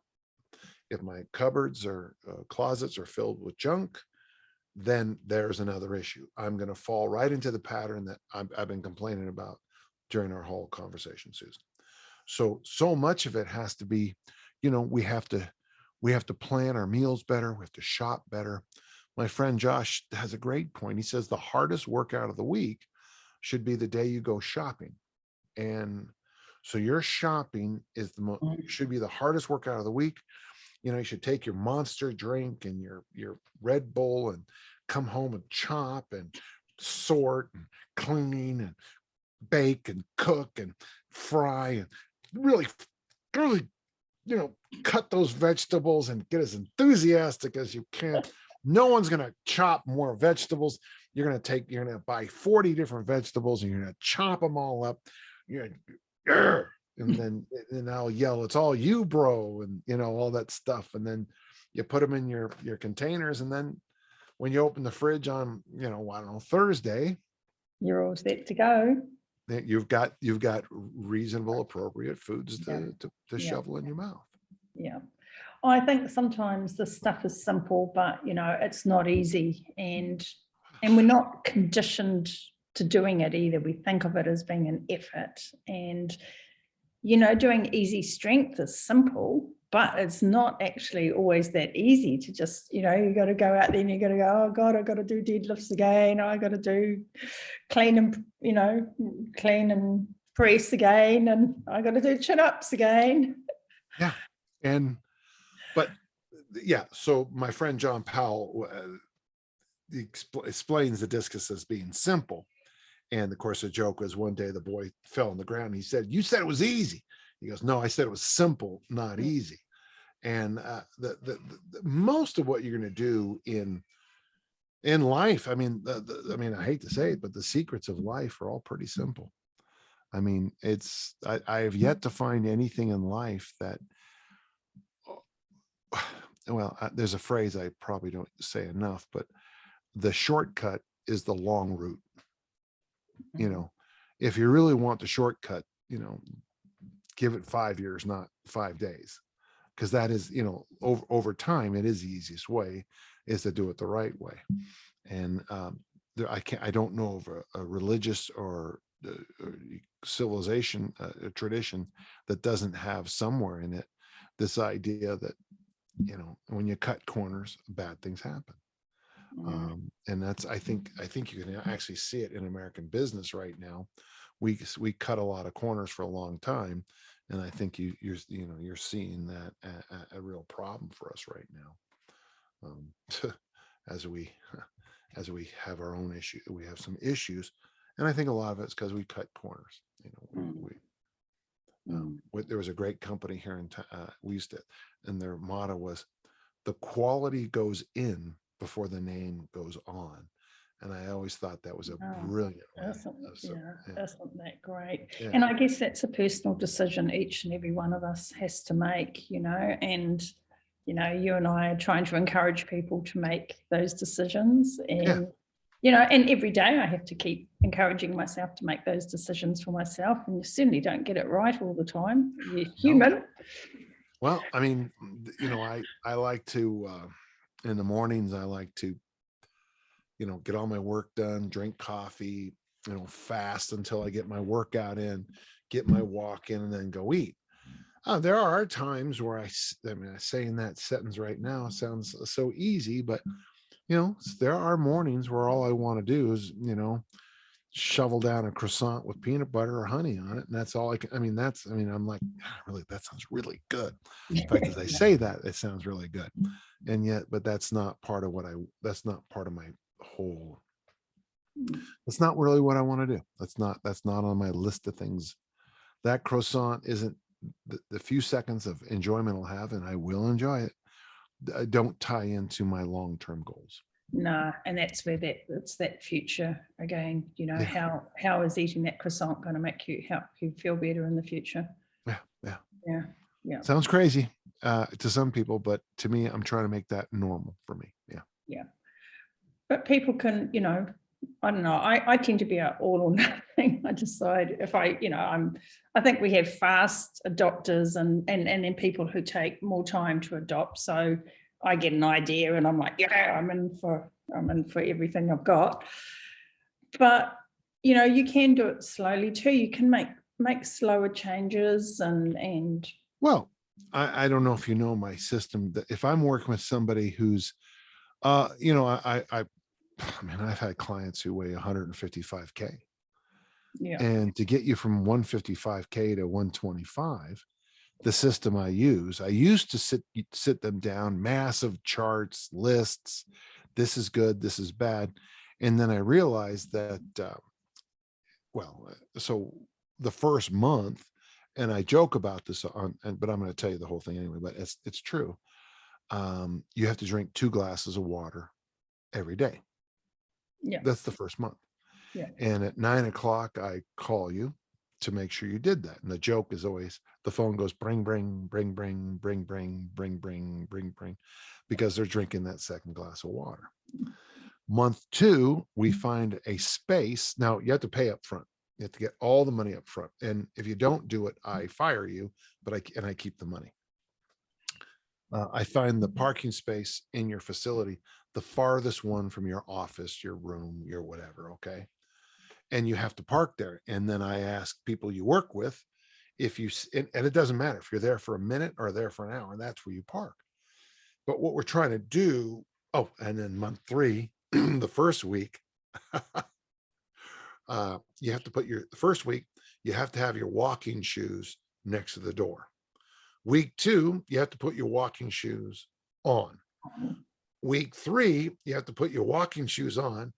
if my cupboards or closets are filled with junk, then there's another issue. I'm going to fall right into the pattern that I've been complaining about during our whole conversation, Susan. So much of it has to be, we have to plan our meals better. We have to shop better. My friend Josh has a great point. He says the hardest workout of the week should be the day you go shopping. And so your shopping is should be the hardest workout of the week. You should take your Monster drink and your Red Bull and come home and chop and sort and clean and bake and cook and fry and really cut those vegetables and get as enthusiastic as you can. No one's going to chop more vegetables. You're going to buy 40 different vegetables, and you're going to chop them all up. And then I'll yell, it's all you, bro. And all that stuff. And then you put them in your containers. And then when you open the fridge on, I don't know, Thursday, you're all set to go. you've got reasonable, appropriate foods Yeah. to shovel in your mouth. Yeah. I think sometimes this stuff is simple, but it's not easy, and we're not conditioned to doing it either. We think of it as being an effort, and doing easy strength is simple, but it's not actually always that easy to just, you got to go out there and you got to go, oh God, I got to do deadlifts again. I got to do clean and press again. And I got to do chin-ups again. Yeah. So my friend John Powell explains the discus as being simple. And of course, the joke was one day the boy fell on the ground. He said, "You said it was easy." He goes, "No, I said it was simple, not easy." And the most of what you're going to do in life, I mean, I hate to say it, but the secrets of life are all pretty simple. I mean, I have yet to find anything in life that, well, there's a phrase I probably don't say enough, but the shortcut is the long route. If you really want the shortcut, give it 5 years, not 5 days, because that is, over time, it is the easiest way is to do it the right way. And I don't know of a religious or civilization, a tradition that doesn't have somewhere in it this idea that, when you cut corners, bad things happen. And that's, I think you can actually see it in American business right now. We cut a lot of corners for a long time, and I think you're seeing that a real problem for us right now. As we have our own issue, we have some issues, and I think a lot of it's because we cut corners. There was a great company here in we used to, and their motto was, "The quality goes in before the name goes on." And I always thought that was a brilliant way. Isn't that great? Yeah. And I guess that's a personal decision each and every one of us has to make, and you and I are trying to encourage people to make those decisions, and and every day I have to keep encouraging myself to make those decisions for myself, and you certainly don't get it right all the time. You're human. No. Well, I mean, I like to in the mornings, I like to, get all my work done, drink coffee, fast until I get my workout in, get my walk in, and then go eat. There are times where I mean, saying that sentence right now sounds so easy, but, there are mornings where all I want to do is, shovel down a croissant with peanut butter or honey on it. And that's all I can, I'm like, really, that sounds really good. In fact, as I say that, it sounds really good. And yet, but that's not part of that's not part of my whole, that's not really what I want to do. That's not on my list of things. That croissant isn't the few seconds of enjoyment I'll have, and I will enjoy it. Don't tie into my long-term goals. No, and that's where it's that future again. How is eating that croissant going to help you feel better in the future? Yeah. Sounds crazy to some people, but to me, I'm trying to make that normal for me. Yeah. But people can, I don't know. I tend to be an all or nothing. I decide if I think we have fast adopters and then people who take more time to adopt. So I get an idea and I'm like, I'm in for everything I've got. But you can do it slowly too. You can make slower changes and well, I don't know if you know my system. That if I'm working with somebody who's I've had clients who weigh 155K. Yeah. And to get you from 155K to 125, the system I used to sit them down, massive charts, lists. This is good, this is bad. And then I realized that, so the first month, and I joke about this but I'm going to tell you the whole thing anyway, but it's true. You have to drink 2 glasses of water every day. Yeah. That's the first month. Yeah. And at 9 o'clock, I call you to make sure you did that. And the joke is always the phone goes bring, bring, bring, bring, bring, bring, bring, bring, bring, bring, because they're drinking that second glass of water. Month 2, we find a space. Now you have to pay up front. You have to get all the money up front. And if you don't do it, I fire you, but I keep the money. I find the parking space in your facility, the farthest one from your office, your room, your whatever. Okay. And you have to park there. And then I ask people you work with if you, and it doesn't matter if you're there for a minute or there for an hour, that's where you park. But what we're trying to do, oh, and then month 3, the first week, you have to put the first week, you have to have your walking shoes next to the door. Week 2, you have to put your walking shoes on. Week 3, you have to put your walking shoes on.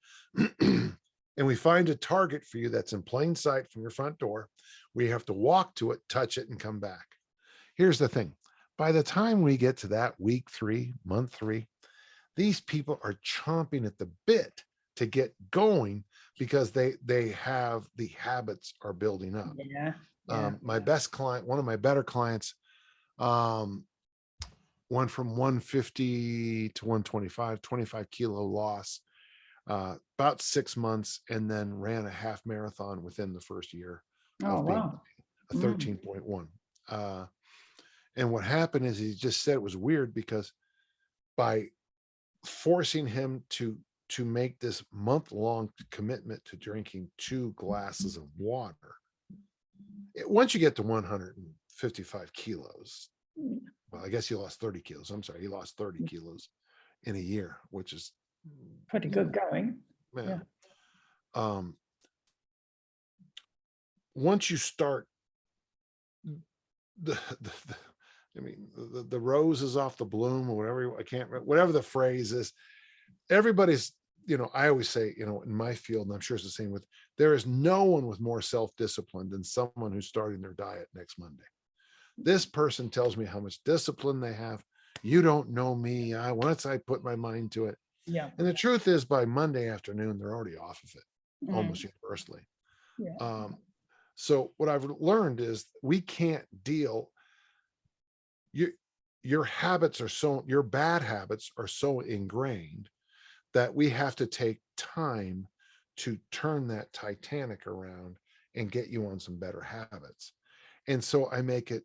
And we find a Target for you that's in plain sight from your front door, where you have to walk to it, touch it, and come back. Here's the thing. By the time we get to that week 3, month 3, these people are chomping at the bit to get going because they have the habits are building up. My best client, one of my better clients, went from 150 to 125, 25 kilo loss, about 6 months, and then ran a half marathon within the first year of being a 13.1. And what happened is he just said it was weird because by forcing him to make this month-long commitment to drinking 2 glasses of water, once you get to 155 kilos, well, I guess he lost 30 kilos. I'm sorry, he lost 30 kilos in a year, which is pretty good going. Yeah. Once you start the rose is off the bloom, or whatever, I can't remember, whatever the phrase is, everybody's, I always say, in my field, and I'm sure it's the same with, there is no one with more self-discipline than someone who's starting their diet next Monday. This person tells me how much discipline they have. You don't know me. Once I put my mind to it. Yeah. And the truth is, by Monday afternoon, they're already off of it, almost universally. Yeah. So what I've learned is we can't deal. Your habits are your bad habits are so ingrained that we have to take time to turn that Titanic around and get you on some better habits. And so I make it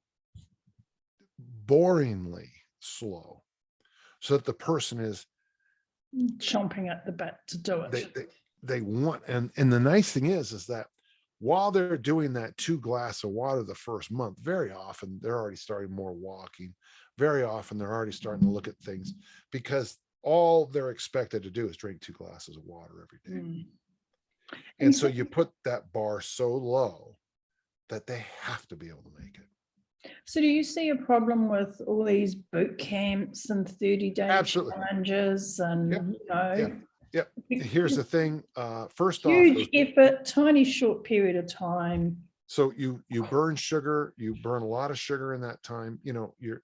boringly slow so that the person is chomping at the bit to do it. They want, and the nice thing is that while they're doing that 2 glasses of water the first month, very often they're already starting more walking. Very often they're already starting to look at things because all they're expected to do is drink 2 glasses of water every day. And so you put that bar so low that they have to be able to make it. So do you see a problem with all these boot camps and 30-day challenges and, Yeah. Here's the thing. First off, huge effort, tiny short period of time. So you burn sugar, you burn a lot of sugar in that time. You're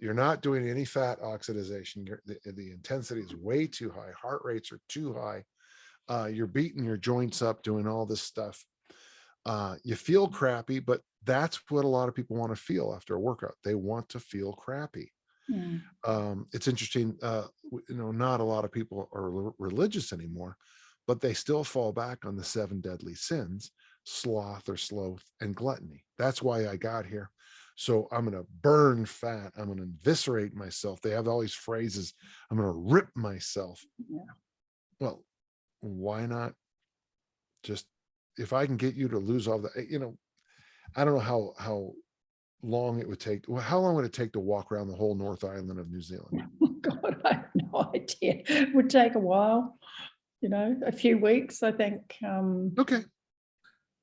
not doing any fat oxidation. The intensity is way too high. Heart rates are too high. You're beating your joints up, doing all this stuff. You feel crappy, but that's what a lot of people want to feel after a workout. They want to feel crappy. It's interesting. Not a lot of people are religious anymore, but they still fall back on the 7 deadly sins: sloth or sloth and gluttony. That's why I got here. So I'm going to burn fat. I'm going to eviscerate myself. They have all these phrases. I'm going to rip myself. Well, why not just, if I can get you to lose all the, I don't know how long it would take. Well, how long would it take to walk around the whole North Island of New Zealand? God, I have no idea. It would take a while, a few weeks, I think. Okay.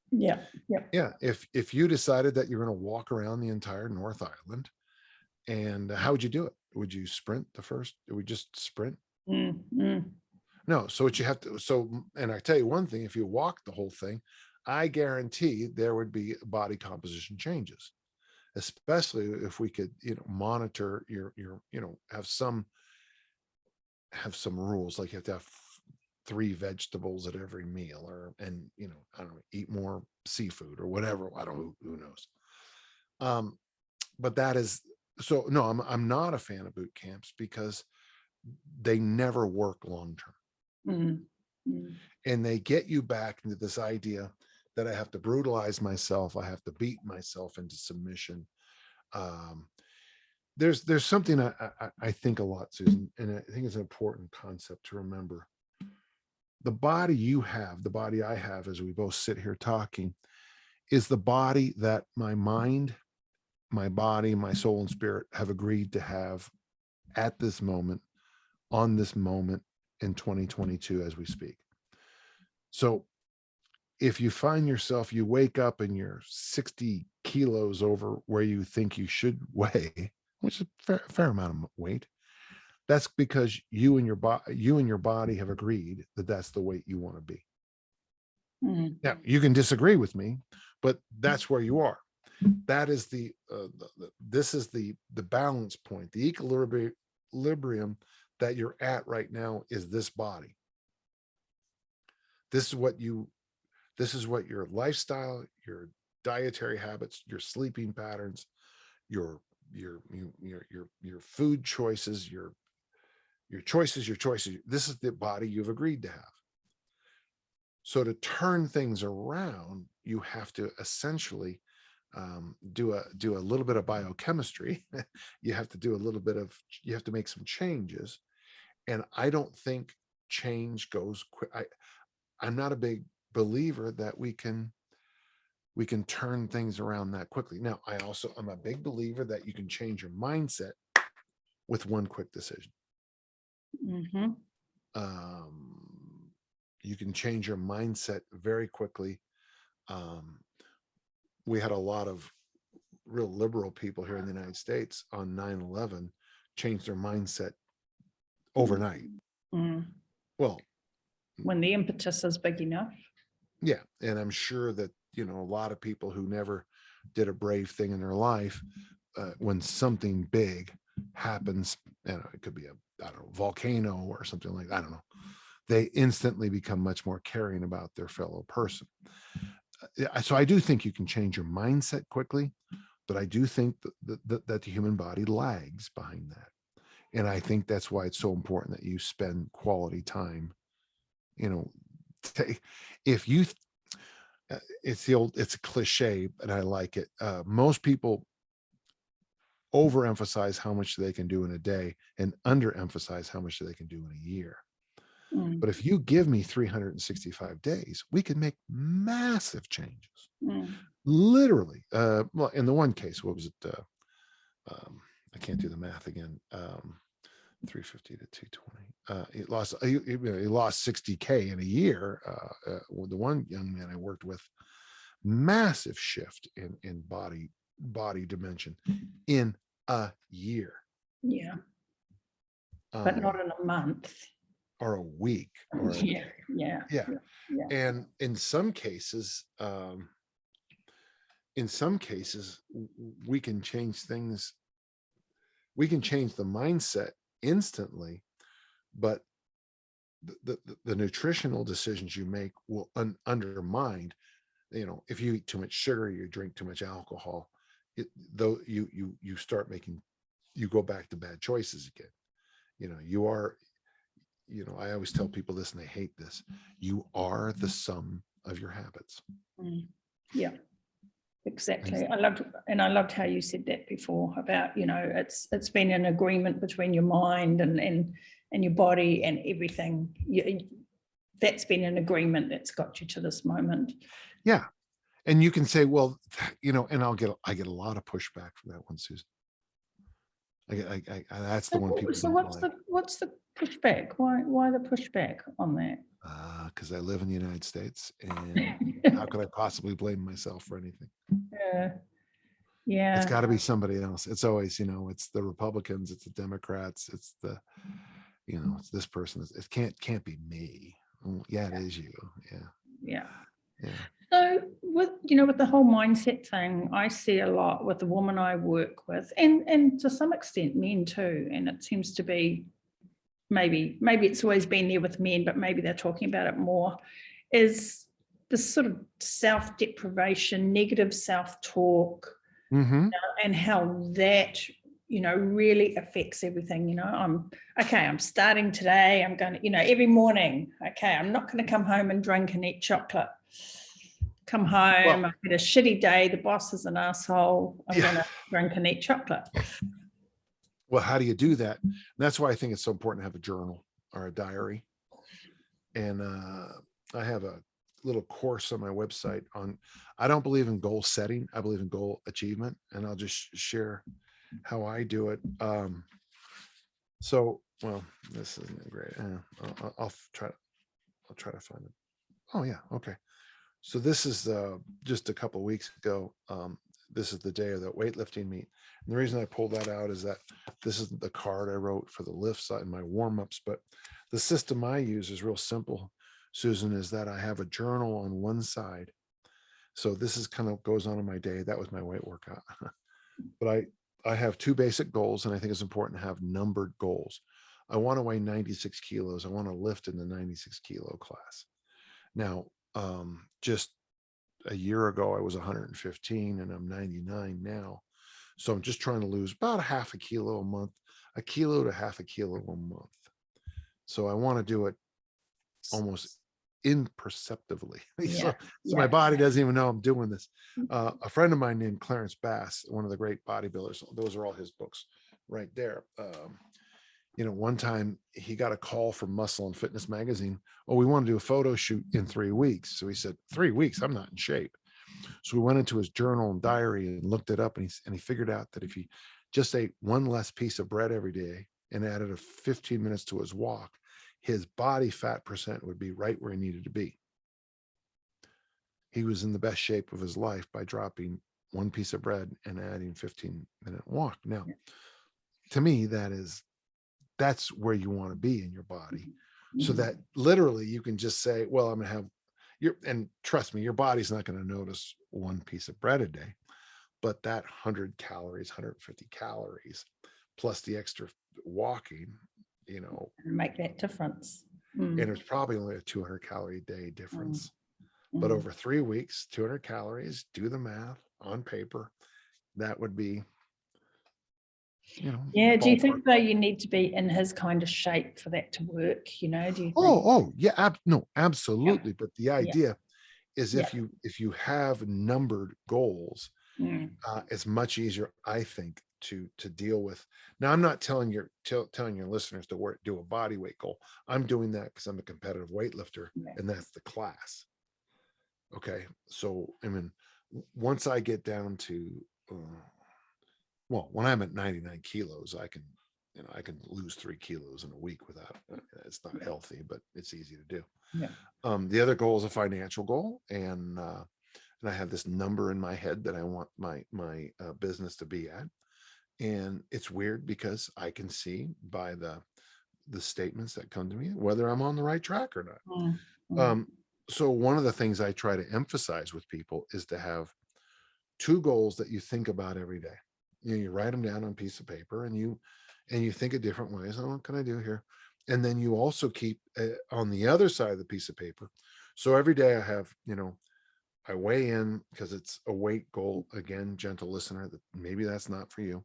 Yeah. If you decided that you're going to walk around the entire North Island, and how would you do it? Would you sprint the first? Would we just sprint? No. So what you have to, and I tell you one thing, if you walk the whole thing, I guarantee there would be body composition changes, especially if we could, monitor your, have some rules, like you have to have 3 vegetables at every meal, I don't know, eat more seafood or whatever. I don't know, who knows? But that is, so no, I'm not a fan of boot camps because they never work long term. And they get you back into this idea that I have to brutalize myself. I have to beat myself into submission. There's something I think a lot, Susan, and I think it's an important concept to remember. The body you have, the body I have, as we both sit here talking, is the body that my mind, my body, my soul and spirit have agreed to have at this moment, on this moment in 2022 as we speak. So if you find yourself, you wake up and you're 60 kilos over where you think you should weigh, which is a fair amount of weight, that's because you and your body have agreed that that's the weight you want to be. Now, you can disagree with me, but that's where you are. That is this is the balance point, the equilibrium that you're at right now is this body. This is what your lifestyle, your dietary habits, your sleeping patterns, your food choices, your choices. This is the body you've agreed to have. So to turn things around, you have to essentially do a little bit of biochemistry. You have to make some changes. And I don't think change goes quick. I'm not a big believer that we can turn things around that quickly. Now, I'm a big believer that you can change your mindset with one quick decision. You can change your mindset very quickly. We had a lot of real liberal people here in the United States on 9/11 change their mindset overnight. Well, when the impetus is big enough. Yeah. And I'm sure that, a lot of people who never did a brave thing in their life, when something big happens, it could be a volcano or something like that, I don't know, they instantly become much more caring about their fellow person. So I do think you can change your mindset quickly, but I do think that the human body lags behind that. And I think that's why it's so important that you spend quality time. If you, it's a cliche, and I like it. Most people overemphasize how much they can do in a day and underemphasize how much they can do in a year. But if you give me 365 days, we can make massive changes. Literally. Well, in the one case, what was it? I can't do the math again. 350 to 220. He lost 60K in a year. The one young man I worked with, massive shift in body dimension in a year. Yeah. But not in a month. Or a week. Or Yeah. And in some cases, we can change things. We can change the mindset instantly, but the nutritional decisions you make will undermine. If you eat too much sugar, you drink too much alcohol, you start making, you go back to bad choices again. I always tell people this, and they hate this: you are the sum of your habits. Yeah, exactly. I loved how you said that before about, it's been an agreement between your mind and your body and everything. That's been an agreement that's got you to this moment. Yeah. And you can say, well, and I get a lot of pushback from that one, Susan. That's the one people. So what's the pushback? Why the pushback on that? Because I live in the United States, and how could I possibly blame myself for anything? Yeah. It's got to be somebody else. It's always, it's the Republicans, it's the Democrats, it's the, it's this person. It can't be me. Yeah, it is you. Yeah. So with the whole mindset thing, I see a lot with the woman I work with, and to some extent men too. And it seems to be maybe it's always been there with men, but maybe they're talking about it more, is this sort of self-deprivation, negative self-talk, and how that really affects everything. I'm starting today. I'm going to, every morning, I'm not going to come home and drink and eat chocolate. come home, Well, I've had a shitty day, the boss is an asshole, I'm yeah. going to drink and eat chocolate. Well, how do you do that? And that's why I think it's so important to have a journal or a diary. And I have a little course on my website on, I don't believe in goal setting. I believe in goal achievement. And I'll just share how I do it. So, well, this isn't great. I'll try to find it. Oh yeah. Okay. So this is just a couple of weeks ago. This is the day of the weightlifting meet. And the reason I pulled that out is that this is the card I wrote for the lifts and my warm-ups, but the system I use is real simple, Susan, is that I have a journal on one side. So this is kind of goes on in my day. That was my weight workout. But I have two basic goals, and I think it's important to have numbered goals. I want to weigh 96 kilos. I want to lift in the 96 kilo class. Now, just a year ago, I was 115 and I'm 99 now. So I'm just trying to lose about a half a kilo a month, a kilo to half a kilo a month. So I want to do it almost imperceptibly. So my body doesn't even know I'm doing this. A friend of mine named Clarence Bass, one of the great bodybuilders, those are all his books right there. One time he got a call from Muscle and Fitness magazine. Oh, we want to do a photo shoot in 3 weeks. So he said, 3 weeks, I'm not in shape. So we went into his journal and diary and looked it up, and he figured out that if he just ate one less piece of bread every day and added a 15 minutes to his walk, his body fat percent would be right where he needed to be. He was in the best shape of his life by dropping one piece of bread and adding 15-minute walk. Now, to me, that's where you want to be in your body, so that literally you can just say, well, I'm going to have and trust me, your body's not going to notice one piece of bread a day, but that 100 calories, 150 calories, plus the extra walking, make that difference. And it's probably only a 200 calorie a day difference. But over 3 weeks, 200 calories, do the math on paper, that would be, Yeah. Do you think though you need to be in his kind of shape for that to work? Do you think? Oh yeah. No, absolutely. But the idea is if you have numbered goals, it's much easier, I think, to deal with. Now, I'm not telling your listeners to do a body weight goal. I'm doing that because I'm a competitive weightlifter, and that's the class. Okay. So, I mean, once I get down to, when I'm at 99 kilos, I can lose 3 kilos in a week without, it's not healthy, but it's easy to do. Yeah. The other goal is a financial goal. And I have this number in my head that I want my business to be at. And it's weird because I can see by the statements that come to me whether I'm on the right track or not. So one of the things I try to emphasize with people is to have 2 goals that you think about every day. You write them down on a piece of paper, and you think of different ways. Oh, what can I do here? And then you also keep on the other side of the piece of paper. So every day I have, I weigh in because it's a weight goal. Again, gentle listener, that maybe that's not for you.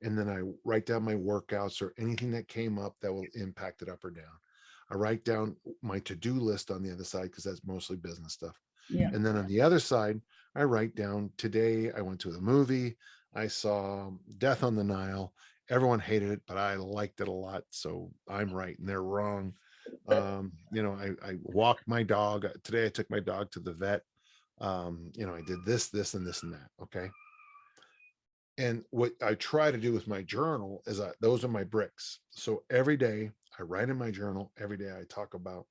And then I write down my workouts or anything that came up that will impact it up or down. I write down my to-do list on the other side because that's mostly business stuff. Yeah. And then on the other side, I write down, today I went to the movie. I saw Death on the Nile. Everyone hated it, but I liked it a lot. So I'm right and they're wrong. I walked my dog. Today I took my dog to the vet. I did this, and this, and that. Okay. And what I try to do with my journal is those are my bricks. So every day I write in my journal. Every day I talk about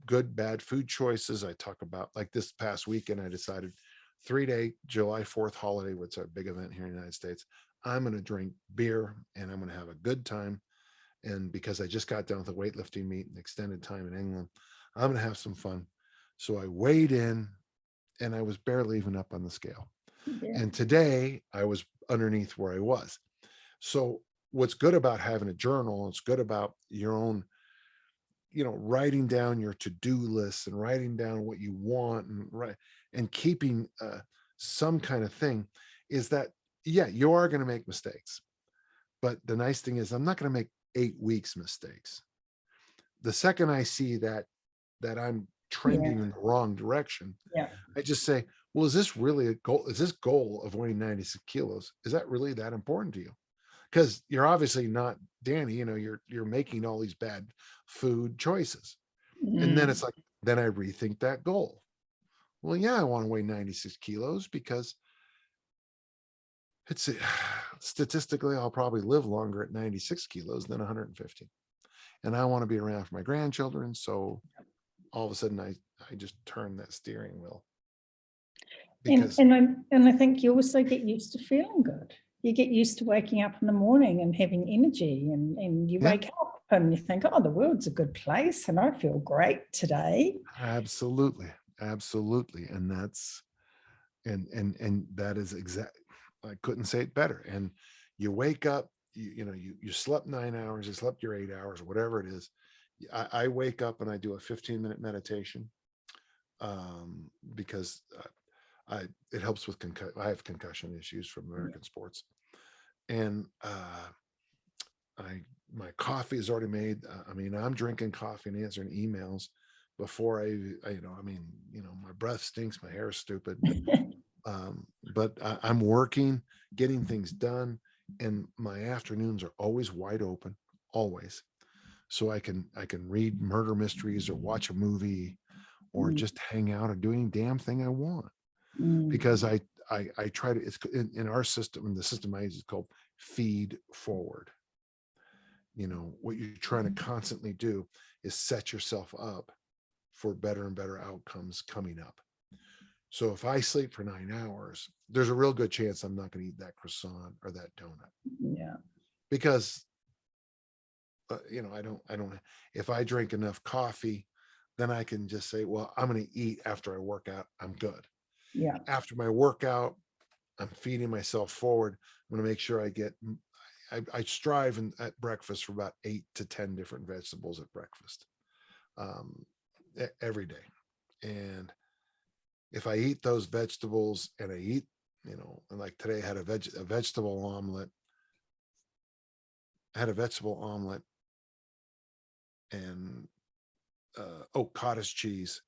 good, bad food choices. I talk about, like this past weekend, I decided 3-day July 4th holiday, which is our big event here in the United States. I'm going to drink beer and I'm going to have a good time. And because I just got done with a weightlifting meet and extended time in England, I'm going to have some fun. So I weighed in and I was barely even up on the scale. Yeah. And today I was underneath where I was. So what's good about having a journal, it's good about your own, writing down your to-do lists and writing down what you want and keeping some kind of thing, is that, you are going to make mistakes. But the nice thing is I'm not going to make 8 weeks mistakes. The second I see that I'm trending in the wrong direction, I just say, well, is this really a goal? Is this goal of weighing 96 kilos? Is that really that important to you? Because you're obviously not Danny, you're making all these bad food choices. And then Mm. it's like, then I rethink that goal. Well, yeah, I want to weigh 96 kilos because it's statistically, I'll probably live longer at 96 kilos than 150. And I want to be around for my grandchildren. So all of a sudden I just turn that steering wheel because And I think you also get used to feeling good. You get used to waking up in the morning and having energy, and you yeah, wake up and you think, oh, the world's a good place and I feel great today. absolutely. Absolutely. And that's and that is exact. I couldn't say it better. And you wake up, you slept 9 hours, you slept your 8 hours, whatever it is. I wake up and I do a 15-minute meditation because it helps with I have concussion issues from American sports, and I my coffee is already made. I mean, I'm drinking coffee and answering emails before my breath stinks, my hair is stupid, but I'm working, getting things done, and my afternoons are always wide open, always. So I can read murder mysteries or watch a movie or Mm, just hang out or do any damn thing I want mm, because I try to. It's in our system, and the system I use is called feed forward. What you're trying to constantly do is set yourself up for better and better outcomes coming up. So if I sleep for 9 hours, there's a real good chance I'm not going to eat that croissant or that donut yeah, because I don't. If I drink enough coffee, then I can just say, well, I'm going to eat after I work out. I'm good. yeah. After my workout, I'm feeding myself forward. I'm going to make sure I get. I strive at breakfast for about 8 to 10 different vegetables at breakfast every day, and if I eat those vegetables and I eat, and like today I had a vegetable omelet, and cottage cheese,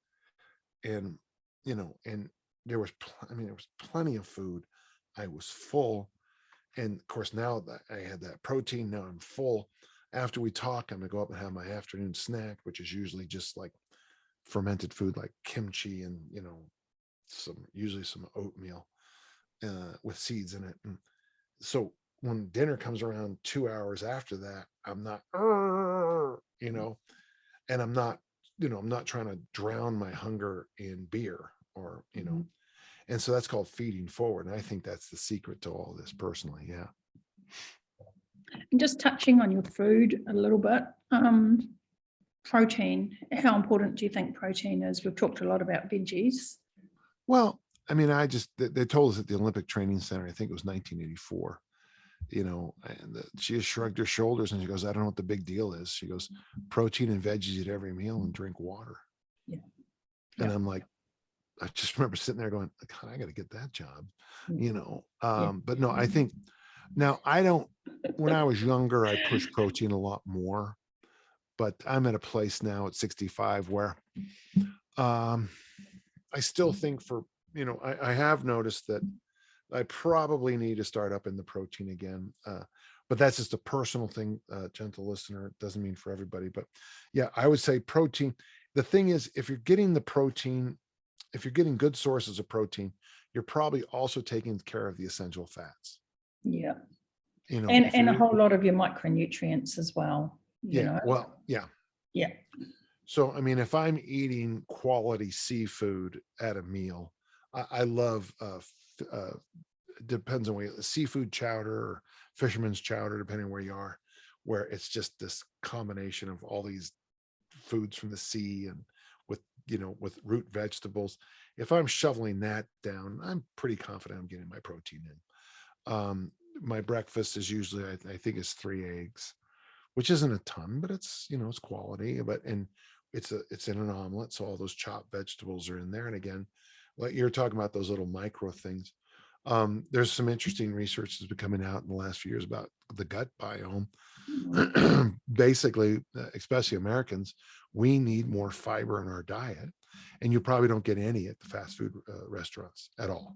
and and there was plenty of food. I was full, and of course now that I had that protein, now I'm full. After we talk, I'm gonna go up and have my afternoon snack, which is usually just like fermented food like kimchi and usually some oatmeal with seeds in it. And so when dinner comes around 2 hours after that, I'm not, and I'm not trying to drown my hunger in beer Mhm. and so that's called feeding forward. And I think that's the secret to all this personally. Yeah. And just touching on your food a little bit, protein, how important do you think protein is? We've talked a lot about veggies. Well, I mean, they told us at the Olympic Training Center, I think it was 1984, and she just shrugged her shoulders and she goes, I don't know what the big deal is. She goes, protein and veggies at every meal and drink water. Yeah, And yeah, I'm like, I just remember sitting there going, God, I got to get that job, yeah. but no, I think now I don't, when I was younger, I pushed protein a lot more, but I'm at a place now at 65 where, um, I still think I have noticed that I probably need to start up in the protein again. But that's just a personal thing, gentle listener. It doesn't mean for everybody. But yeah, I would say protein. The thing is, if you're getting the protein, if you're getting good sources of protein, you're probably also taking care of the essential fats. Yeah. If And a you're, whole lot of your micronutrients as well, yeah, well, yeah. Yeah. So, I mean, if I'm eating quality seafood at a meal, I love, depends on where seafood chowder or fisherman's chowder, depending on where you are, where it's just this combination of all these foods from the sea and with root vegetables. If I'm shoveling that down, I'm pretty confident I'm getting my protein in. My breakfast is usually, I think it's 3 eggs, which isn't a ton, but it's quality. And it's in an omelet, so all those chopped vegetables are in there. And again, like you're talking about those little micro things. There's some interesting research that's been coming out in the last few years about the gut biome. Basically, especially Americans, we need more fiber in our diet, and you probably don't get any at the fast food restaurants at all.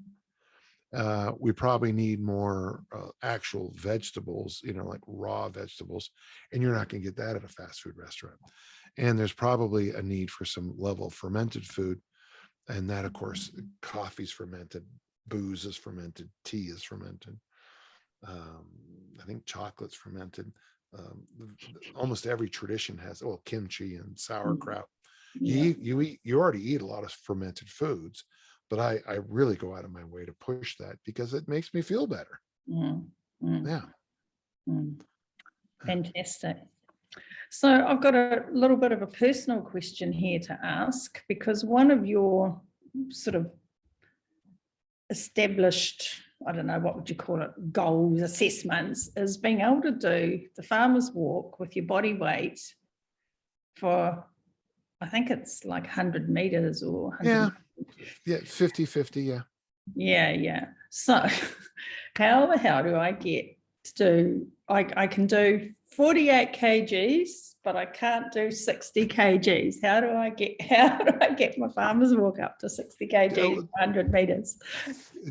We probably need more actual vegetables, like raw vegetables, and you're not going to get that at a fast food restaurant. And there's probably a need for some level of fermented food, and that, of course, coffee's fermented, booze is fermented, tea is fermented. I think chocolate's fermented. Almost every tradition has, kimchi and sauerkraut. You already eat a lot of fermented foods, but I really go out of my way to push that because it makes me feel better. Yeah. Fantastic. So I've got a little bit of a personal question here to ask, because one of your sort of established, I don't know, what would you call it, goals, assessments, is being able to do the farmer's walk with your body weight for, I think it's like 100 meters or 100. Yeah, 50-50, Yeah. So how the hell do I get to do, I can do 48 kgs, but I can't do 60 kgs. How do I get my farmer's walk up to 60 kgs, 100 meters?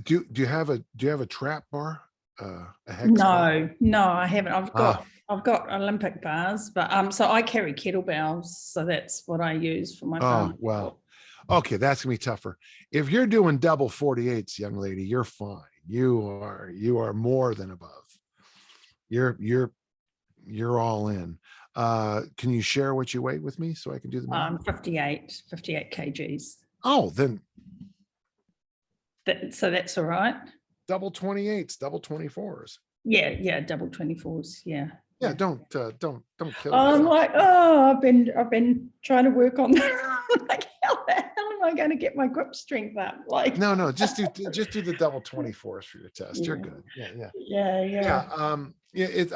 Do you have a trap bar? A hex bar? No, I haven't. I've got Olympic bars, but so I carry kettlebells, so that's what I use for my farmer's walk. Okay, that's gonna be tougher. If you're doing double 48s, young lady, you're fine. You are more than above. You're all in. Can you share what you weigh with me so I can do the math? 58 kgs. Oh, then so that's all right. Double 28s, double 24s. Yeah, double 24s. Yeah. Don't kill yourself. I'm like, I've been trying to work on that. Like, how the hell am I going to get my grip strength up? Like, no, just do the double 24s for your test. You're good. Yeah.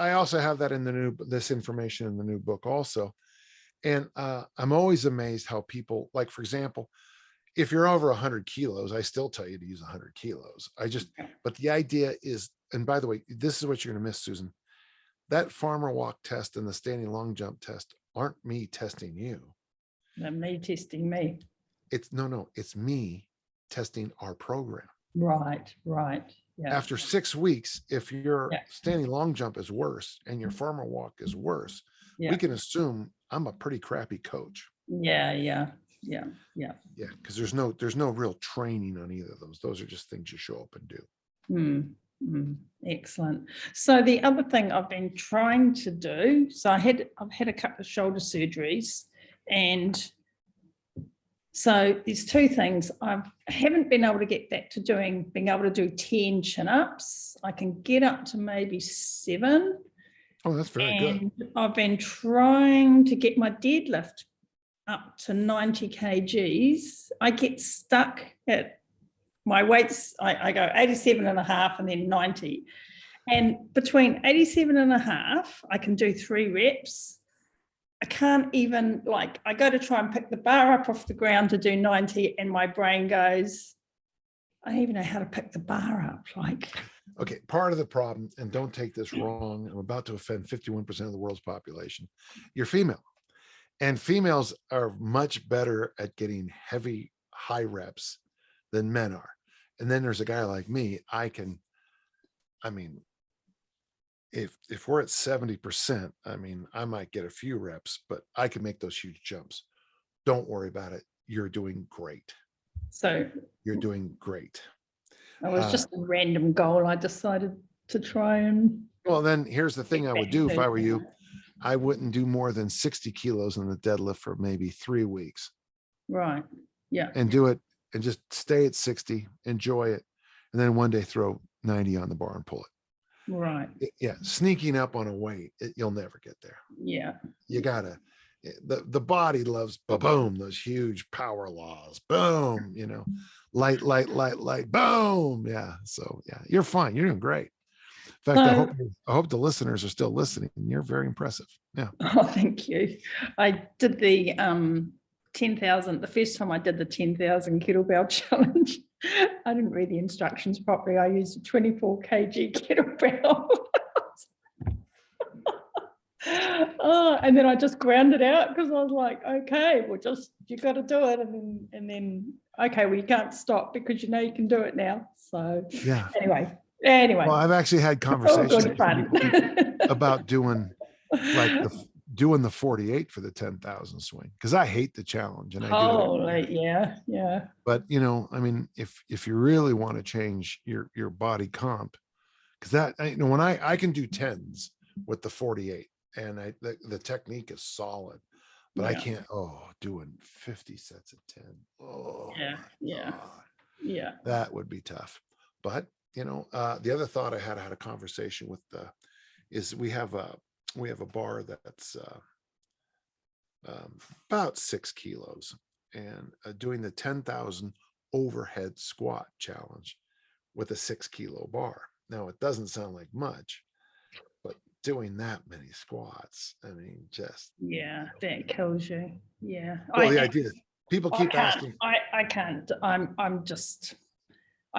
I also have that this information in the new book also. And I'm always amazed how people, like, for example, if you're over 100 kilos, I still tell you to use 100 kilos. But the idea is, and by the way, this is what you're going to miss, Susan. That farmer walk test and the standing long jump test aren't me testing you. They're me testing me. It's me testing our program. Right. Yeah. After 6 weeks, if your standing long jump is worse and your farmer walk is worse, we can assume I'm a pretty crappy coach. Yeah. Because there's no real training on either of those. Those are just things you show up and do. Excellent. So the other thing I've been trying to do, so I've had a couple of shoulder surgeries, and so there's two things. I haven't been able to get back to being able to do 10 chin-ups. I can get up to maybe 7. Oh, that's very good. I've been trying to get my deadlift up to 90 kgs. I get stuck at my weights. I go 87.5 and then 90. And between 87.5, I can do 3 reps. I can't even, I go to try and pick the bar up off the ground to do 90, and my brain goes, I don't even know how to pick the bar up. Okay, part of the problem, and don't take this wrong, I'm about to offend 51% of the world's population. You're female. And females are much better at getting heavy, high reps than men are. And then there's a guy like me, if we're at 70%, I might get a few reps, but I can make those huge jumps. Don't worry about it. You're doing great. So you're doing great. It was just a random goal. I decided to try and. Well, then here's the thing I would do if I were you. I wouldn't do more than 60 kilos on the deadlift for maybe 3 weeks. Right. Yeah. And do it and just stay at 60, enjoy it. And then one day throw 90 on the bar and pull it. Right. Yeah. Sneaking up on a weight, you'll never get there. Yeah. You gotta, the body loves boom, those huge power laws. Boom, light, boom. Yeah. So yeah, you're fine. You're doing great. In fact, I hope the listeners are still listening. You're very impressive. Yeah. Oh, thank you. I did the 10,000. The first time I did the 10,000 kettlebell challenge, I didn't read the instructions properly. I used a 24 kg kettlebell. Oh, and then I just ground it out because I was like, okay, well, just you got to do it, and then okay, well, you can't stop because you know you can do it now. So Yeah. anyway, Well, I've actually had all conversations good with fun. people about doing the 48 for the 10,000 swing, because I hate the challenge and I do it every year. Yeah. But I mean, if you really want to change your body comp, because that when I can do tens with the 48, and the technique is solid, but I can't doing 50 sets of 10. Oh my God. Yeah. That would be tough. But the other thought I had a conversation with is we have a bar that's about 6 kilos, and doing the 10,000 overhead squat challenge with a 6 kilo bar. Now it doesn't sound like much, but doing that many squats, I mean, just that kills you. Yeah. Well, the idea is people keep asking. I can't. I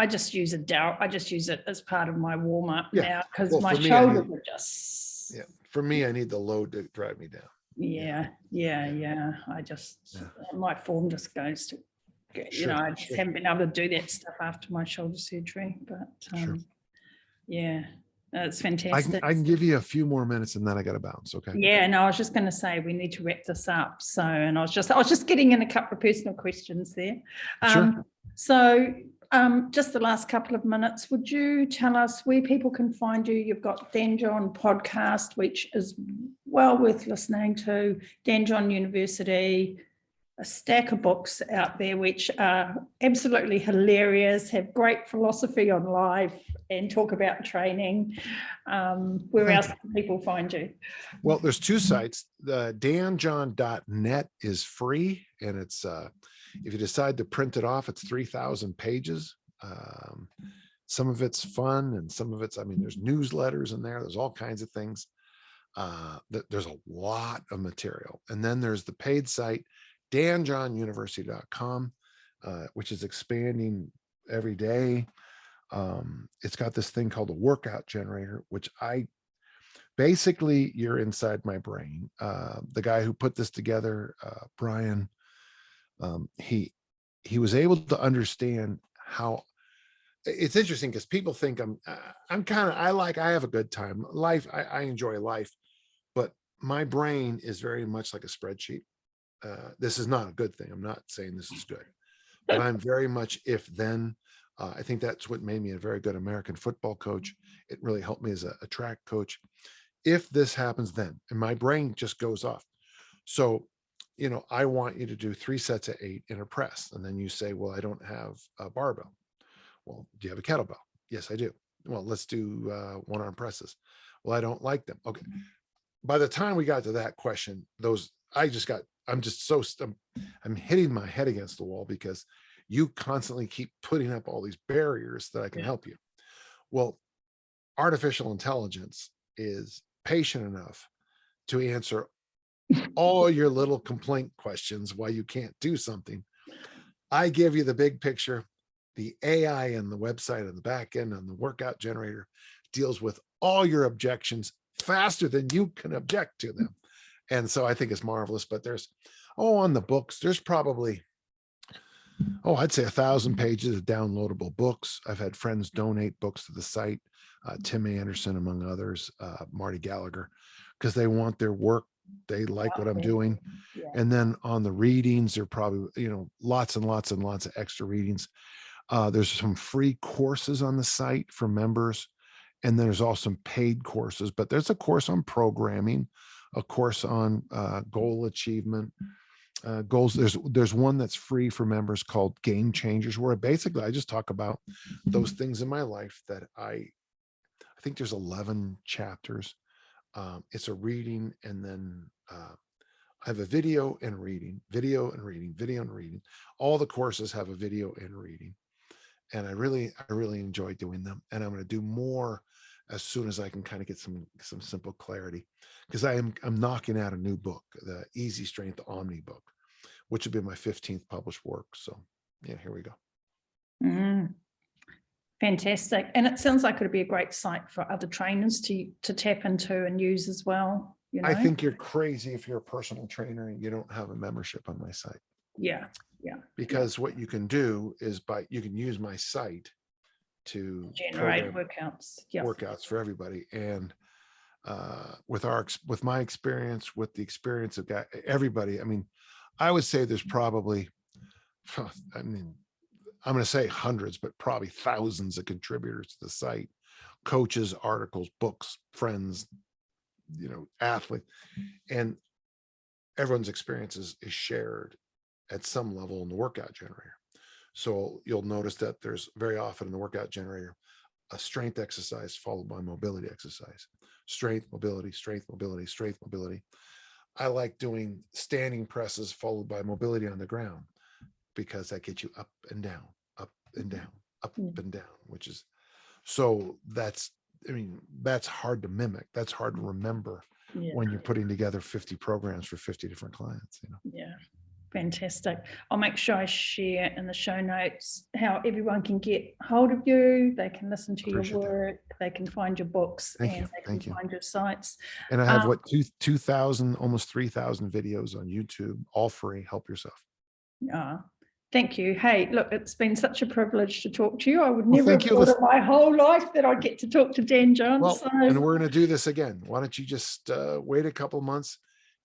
just use a doubt. I just use it as part of my warm up now because my shoulders are just. For me, I need the load to drive me down. Yeah. I just my form just goes to. I just haven't been able to do that stuff after my shoulder surgery, but it's fantastic. I can give you a few more minutes and then I got to bounce. Okay. Yeah, no, I was just going to say we need to wrap this up. So, and I was just getting in a couple of personal questions there. So, just the last couple of minutes, would you tell us where people can find you? You've got Dan John podcast, which is well worth listening to. Dan John University, a stack of books out there which are absolutely hilarious, have great philosophy on life, and talk about training. Where else can people find you? Well, there's two sites. The danjohn.net is free, and it's if you decide to print it off, it's 3,000 pages. Some of it's fun, and some of it's, there's newsletters in there. There's all kinds of things. There's a lot of material. And then there's the paid site, danjohnuniversity.com, which is expanding every day. It's got this thing called a workout generator, which basically you're inside my brain. The guy who put this together, Brian, he was able to understand how. It's interesting because people think I have a good time. Life, I enjoy life, but my brain is very much like a spreadsheet. This is not a good thing. I'm not saying this is good, but I'm very much if then. I think that's what made me a very good American football coach. It really helped me as a track coach. If this happens, then, and my brain just goes off. So, I want you to do 3 sets of 8 in a press. And then you say, well, I don't have a barbell. Well, do you have a kettlebell? Yes, I do. Well, let's do 1-arm presses. Well, I don't like them. Okay. By the time we got to that question, I'm hitting my head against the wall because you constantly keep putting up all these barriers that I can help you. Well, artificial intelligence is patient enough to answer all your little complaint questions why you can't do something. I give you the big picture. The AI and the website on the back end and the workout generator deals with all your objections faster than you can object to them. And so I think it's marvelous. But there's, on the books, there's probably, I'd say 1,000 pages of downloadable books. I've had friends donate books to the site, Tim Anderson, among others, Marty Gallagher, because they want their work. They like what I'm doing. And then on the readings, there are probably, lots and lots and lots of extra readings. There's some free courses on the site for members. And there's also some paid courses, but there's a course on programming, a course on goal achievement, goals. There's one that's free for members called Game Changers, where basically I just talk about those things in my life that I think there's 11 chapters. It's a reading, and then I have a video and reading. All the courses have a video and reading. And I really enjoy doing them. And I'm going to do more as soon as I can kind of get some simple clarity, because I'm knocking out a new book, the Easy Strength Omni book, which will be my 15th published work. So yeah, here we go. Mm. Fantastic. And it sounds like it'd be a great site for other trainers to tap into and use as well. You know? I think you're crazy if you're a personal trainer and you don't have a membership on my site. Yeah. Yeah. Because what you can do is you can use my site to Generate program workouts. Yeah. workouts for everybody. And with my experience, with the experience of everybody, I mean, I would say there's probably, I mean, I'm going to say hundreds, but probably thousands of contributors to the site, coaches, articles, books, friends, athletes, and everyone's experiences is shared at some level in the workout generator. So you'll notice that there's very often in the workout generator, a strength exercise followed by mobility exercise, strength, mobility, strength, mobility, strength, mobility. I like doing standing presses followed by mobility on the ground, because that gets you up and down, up and down, up and down, which is, so that's hard to mimic. That's hard to remember when you're putting together 50 programs for 50 different clients. Yeah. Fantastic. I'll make sure I share in the show notes how everyone can get hold of you. They can listen to your work. They can find your books, and they can find your sites. And I have 2,000, almost 3,000 videos on YouTube, all free. Help yourself. Thank you. Hey, look, it's been such a privilege to talk to you. I would never have thought of my whole life that I'd get to talk to Dan John. Well, and we're going to do this again. Why don't you just wait a couple months,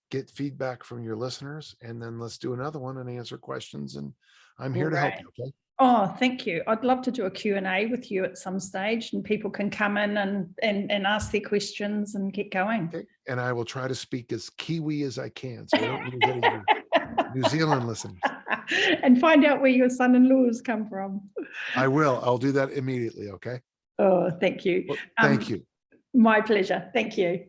get feedback from your listeners, and then let's do another one and answer questions. And I'm here to help you. Okay. Oh, thank you. I'd love to do a Q&A with you at some stage, and people can come in and ask their questions and get going. Okay. And I will try to speak as Kiwi as I can, so I don't lose any of your New Zealand listeners. And find out where your son-in-laws come from. I will. I'll do that immediately. Okay. Oh, thank you. Well, thank you. My pleasure. Thank you.